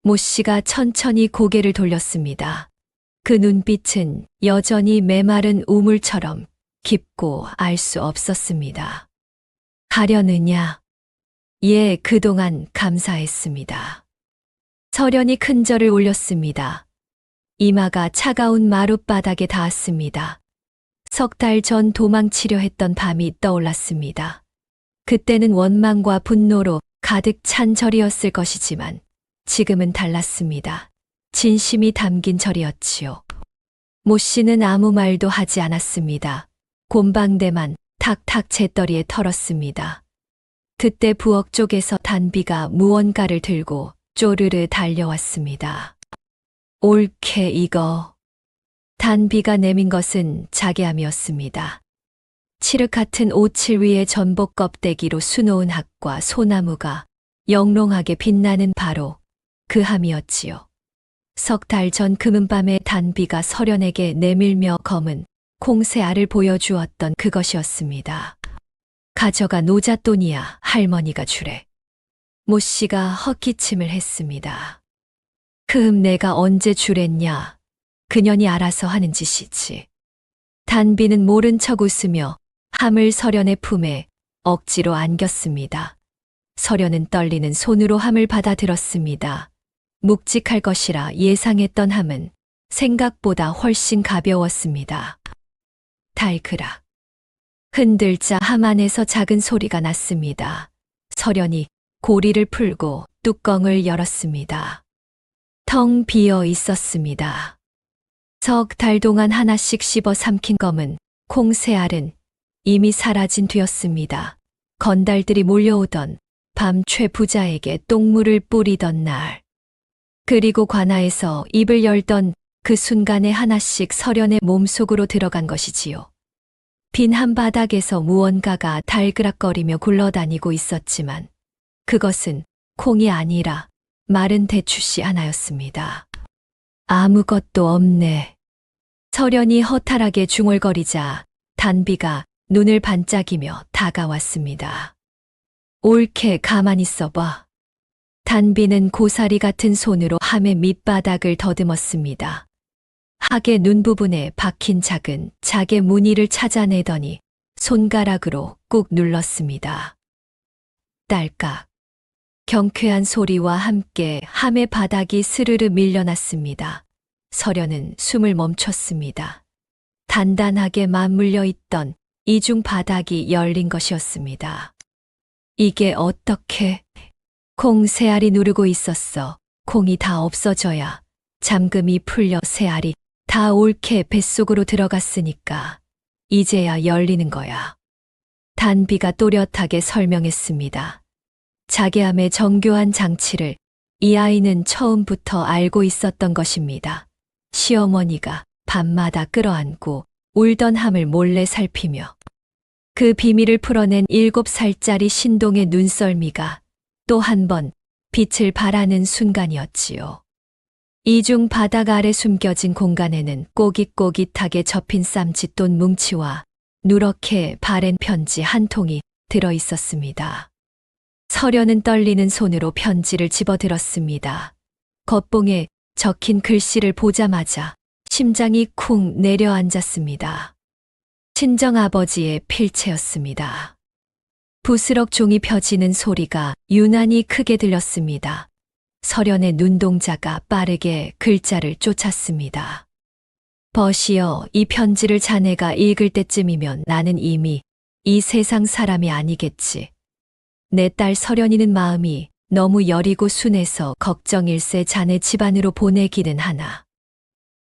모 씨가 천천히 고개를 돌렸습니다. 그 눈빛은 여전히 메마른 우물처럼 깊고 알 수 없었습니다. 가려느냐? 예, 그동안 감사했습니다. 서련이 큰 절을 올렸습니다. 이마가 차가운 마룻바닥에 닿았습니다. 석 달 전 도망치려 했던 밤이 떠올랐습니다. 그때는 원망과 분노로 가득 찬 절이었을 것이지만 지금은 달랐습니다. 진심이 담긴 절이었지요. 모 씨는 아무 말도 하지 않았습니다. 곰방대만 탁탁 재떨이에 털었습니다. 그때 부엌 쪽에서 단비가 무언가를 들고 쪼르르 달려왔습니다. 옳게 이거. 단비가 내민 것은 자개암이었습니다. 칠흑 같은 오칠 위에 전복 껍데기로 수놓은 학과 소나무가 영롱하게 빛나는 바로 그 함이었지요. 석 달 전 금은밤에 단비가 서련에게 내밀며 검은 콩새알을 보여주었던 그것이었습니다. 가져가 노잣돈이야. 할머니가 주래. 모 씨가 헛기침을 했습니다. 그흠 내가 언제 주랬냐. 그년이 알아서 하는 짓이지. 단비는 모른 척 웃으며 함을 서련의 품에 억지로 안겼습니다. 서련은 떨리는 손으로 함을 받아들었습니다. 묵직할 것이라 예상했던 함은 생각보다 훨씬 가벼웠습니다. 달그락. 흔들자 함 안에서 작은 소리가 났습니다. 서련이 고리를 풀고 뚜껑을 열었습니다. 텅 비어 있었습니다. 석 달 동안 하나씩 씹어 삼킨 검은 콩새알은 이미 사라진 뒤였습니다. 건달들이 몰려오던 밤 최 부자에게 똥물을 뿌리던 날. 그리고 관아에서 입을 열던 그 순간에 하나씩 서련의 몸속으로 들어간 것이지요. 빈 한바닥에서 무언가가 달그락거리며 굴러다니고 있었지만 그것은 콩이 아니라 마른 대추씨 하나였습니다. 아무것도 없네. 서련이 허탈하게 중얼거리자 단비가 눈을 반짝이며 다가왔습니다. 옳게 가만히 있어봐. 단비는 고사리 같은 손으로 함의 밑바닥을 더듬었습니다. 학의 눈 부분에 박힌 작은 작의 무늬를 찾아내더니 손가락으로 꾹 눌렀습니다. 딸깍. 경쾌한 소리와 함께 함의 바닥이 스르르 밀려났습니다. 서련은 숨을 멈췄습니다. 단단하게 맞물려 있던 이중 바닥이 열린 것이었습니다. 이게 어떻게? 콩 새알이 누르고 있었어. 콩이 다 없어져야 잠금이 풀려 새알이 다 옳게 뱃속으로 들어갔으니까 이제야 열리는 거야. 단비가 또렷하게 설명했습니다. 자개함의 정교한 장치를 이 아이는 처음부터 알고 있었던 것입니다. 시어머니가 밤마다 끌어안고 울던 함을 몰래 살피며 그 비밀을 풀어낸 7살짜리 신동의 눈썰미가 또 한 번 빛을 발하는 순간이었지요. 이중 바닥 아래 숨겨진 공간에는 꼬깃꼬깃하게 접힌 쌈짓돈 뭉치와 누렇게 바랜 편지 한 통이 들어 있었습니다. 서련은 떨리는 손으로 편지를 집어들었습니다. 겉봉에 적힌 글씨를 보자마자 심장이 쿵 내려앉았습니다. 친정아버지의 필체였습니다. 부스럭 종이 펴지는 소리가 유난히 크게 들렸습니다. 서련의 눈동자가 빠르게 글자를 쫓았습니다. 버시여, 이 편지를 자네가 읽을 때쯤이면 나는 이미 이 세상 사람이 아니겠지. 내 딸 서련이는 마음이 너무 여리고 순해서 걱정일세 자네 집안으로 보내기는 하나.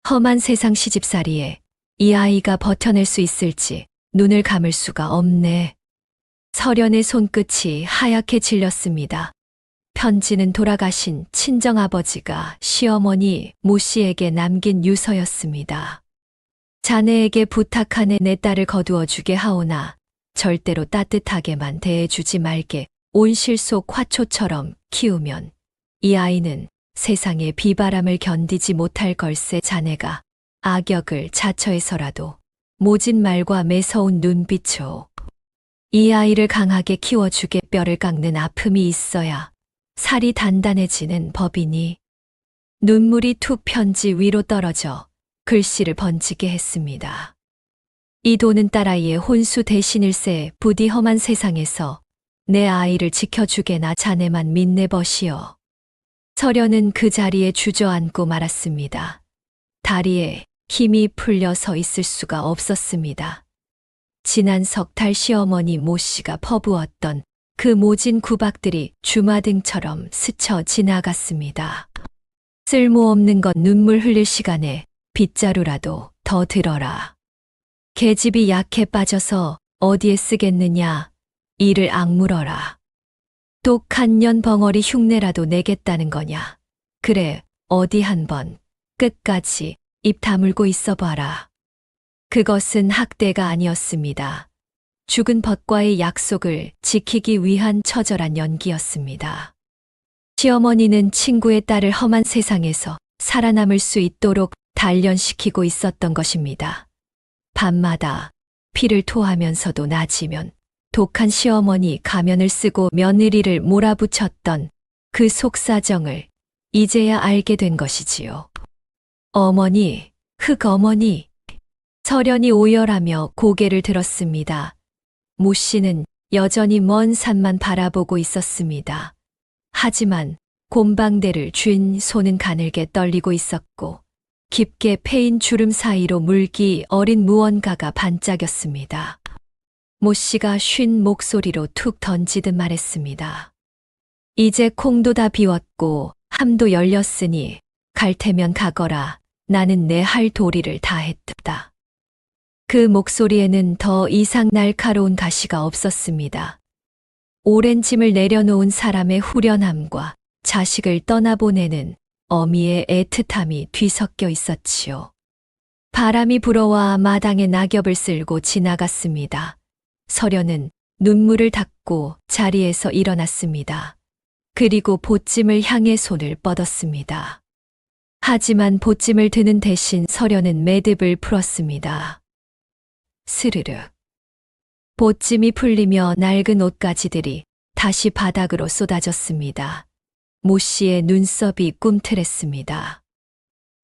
험한 세상 시집살이에 이 아이가 버텨낼 수 있을지 눈을 감을 수가 없네. 서련의 손끝이 하얗게 질렸습니다. 편지는 돌아가신 친정아버지가 시어머니 모 씨에게 남긴 유서였습니다. 자네에게 부탁하네 내 딸을 거두어 주게 하오나 절대로 따뜻하게만 대해주지 말게 온실 속 화초처럼 키우면 이 아이는 세상의 비바람을 견디지 못할 걸세. 자네가 악역을 자처해서라도 모진 말과 매서운 눈빛으로 이 아이를 강하게 키워주게. 뼈를 깎는 아픔이 있어야 살이 단단해지는 법이니. 눈물이 툭 편지 위로 떨어져 글씨를 번지게 했습니다. 이 돈은 딸아이의 혼수 대신일세. 부디 험한 세상에서 내 아이를 지켜주게나 자네만 믿네 버시여. 서련은 그 자리에 주저앉고 말았습니다. 다리에 힘이 풀려 서 있을 수가 없었습니다. 지난 석 달 시어머니 모 씨가 퍼부었던 그 모진 구박들이 주마등처럼 스쳐 지나갔습니다. 쓸모없는 건 눈물 흘릴 시간에 빗자루라도 더 들어라. 계집이 약해 빠져서 어디에 쓰겠느냐. 이를 악물어라. 똑한 년 벙어리 흉내라도 내겠다는 거냐. 그래, 어디 한번 끝까지 입 다물고 있어 봐라. 그것은 학대가 아니었습니다. 죽은 벗과의 약속을 지키기 위한 처절한 연기였습니다. 시어머니는 친구의 딸을 험한 세상에서 살아남을 수 있도록 단련시키고 있었던 것입니다. 밤마다 피를 토하면서도 낮이면 독한 시어머니 가면을 쓰고 며느리를 몰아붙였던 그 속사정을 이제야 알게 된 것이지요. 어머니, 흑어머니. 서련이 오열하며 고개를 들었습니다. 모 씨는 여전히 먼 산만 바라보고 있었습니다. 하지만 곰방대를 쥔 손은 가늘게 떨리고 있었고 깊게 패인 주름 사이로 물기 어린 무언가가 반짝였습니다. 모 씨가 쉰 목소리로 툭 던지듯 말했습니다. 이제 콩도 다 비웠고 함도 열렸으니 갈 테면 가거라. 나는 내 할 도리를 다 했다. 그 목소리에는 더 이상 날카로운 가시가 없었습니다. 오랜 짐을 내려놓은 사람의 후련함과 자식을 떠나보내는 어미의 애틋함이 뒤섞여 있었지요. 바람이 불어와 마당에 낙엽을 쓸고 지나갔습니다. 서련은 눈물을 닦고 자리에서 일어났습니다. 그리고 보찜을 향해 손을 뻗었습니다. 하지만 보찜을 드는 대신 서련은 매듭을 풀었습니다. 스르르. 보찜이 풀리며 낡은 옷가지들이 다시 바닥으로 쏟아졌습니다. 모 씨의 눈썹이 꿈틀했습니다.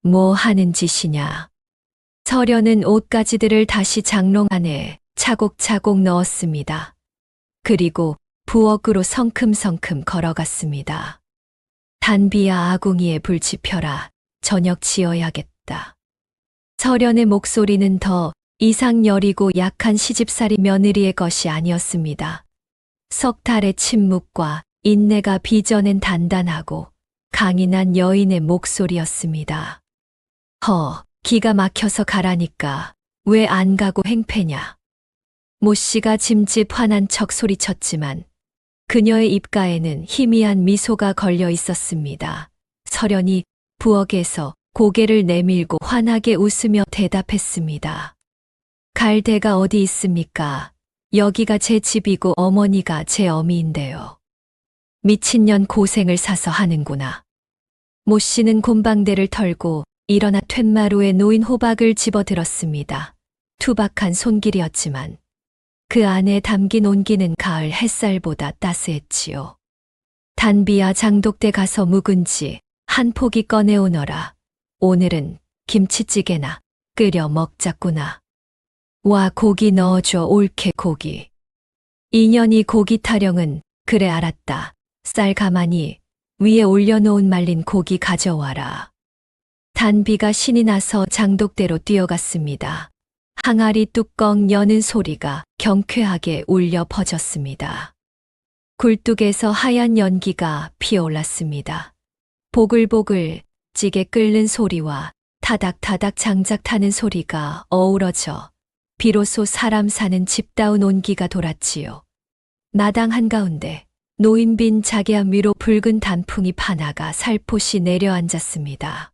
뭐 하는 짓이냐. 서련은 옷가지들을 다시 장롱 안에 차곡차곡 넣었습니다. 그리고 부엌으로 성큼성큼 걸어갔습니다. 단비야 아궁이에 불 지펴라. 저녁 지어야겠다. 서련의 목소리는 더 이상 여리고 약한 시집살이 며느리의 것이 아니었습니다. 석 달의 침묵과 인내가 빚어낸 단단하고 강인한 여인의 목소리였습니다. 기가 막혀서 가라니까 왜 안 가고 행패냐. 모 씨가 짐짓 화난 척 소리쳤지만 그녀의 입가에는 희미한 미소가 걸려 있었습니다. 서련이 부엌에서 고개를 내밀고 환하게 웃으며 대답했습니다. 갈 데가 어디 있습니까? 여기가 제 집이고 어머니가 제 어미인데요. 미친년 고생을 사서 하는구나. 모 씨는 곰방대를 털고 일어나 툇마루에 놓인 호박을 집어들었습니다. 투박한 손길이었지만 그 안에 담긴 온기는 가을 햇살보다 따스했지요. 단비야, 장독대 가서 묵은지 한 포기 꺼내오너라. 오늘은 김치찌개나 끓여 먹자꾸나. 와, 고기 넣어줘, 옳게 고기. 인연이 고기 타령은 그래 알았다. 쌀 가마니 위에 올려놓은 말린 고기 가져와라. 단비가 신이 나서 장독대로 뛰어갔습니다. 항아리 뚜껑 여는 소리가 경쾌하게 울려 퍼졌습니다. 굴뚝에서 하얀 연기가 피어올랐습니다. 보글보글 찌개 끓는 소리와 타닥타닥 장작 타는 소리가 어우러져 비로소 사람 사는 집다운 온기가 돌았지요. 마당 한가운데 노인빈 자개암 위로 붉은 단풍이 파나가 살포시 내려앉았습니다.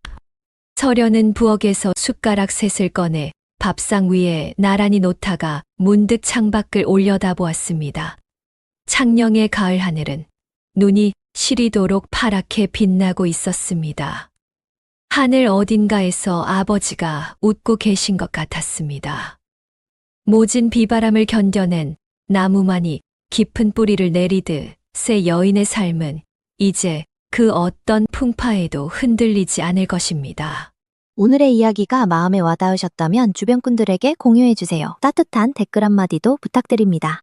서려는 부엌에서 숟가락 셋을 꺼내 밥상 위에 나란히 놓다가 문득 창밖을 올려다보았습니다. 창녕의 가을 하늘은 눈이 시리도록 파랗게 빛나고 있었습니다. 하늘 어딘가에서 아버지가 웃고 계신 것 같았습니다. 모진 비바람을 견뎌낸 나무만이 깊은 뿌리를 내리듯 새 여인의 삶은 이제 그 어떤 풍파에도 흔들리지 않을 것입니다. 오늘의 이야기가 마음에 와닿으셨다면 주변 분들에게 공유해주세요. 따뜻한 댓글 한마디도 부탁드립니다.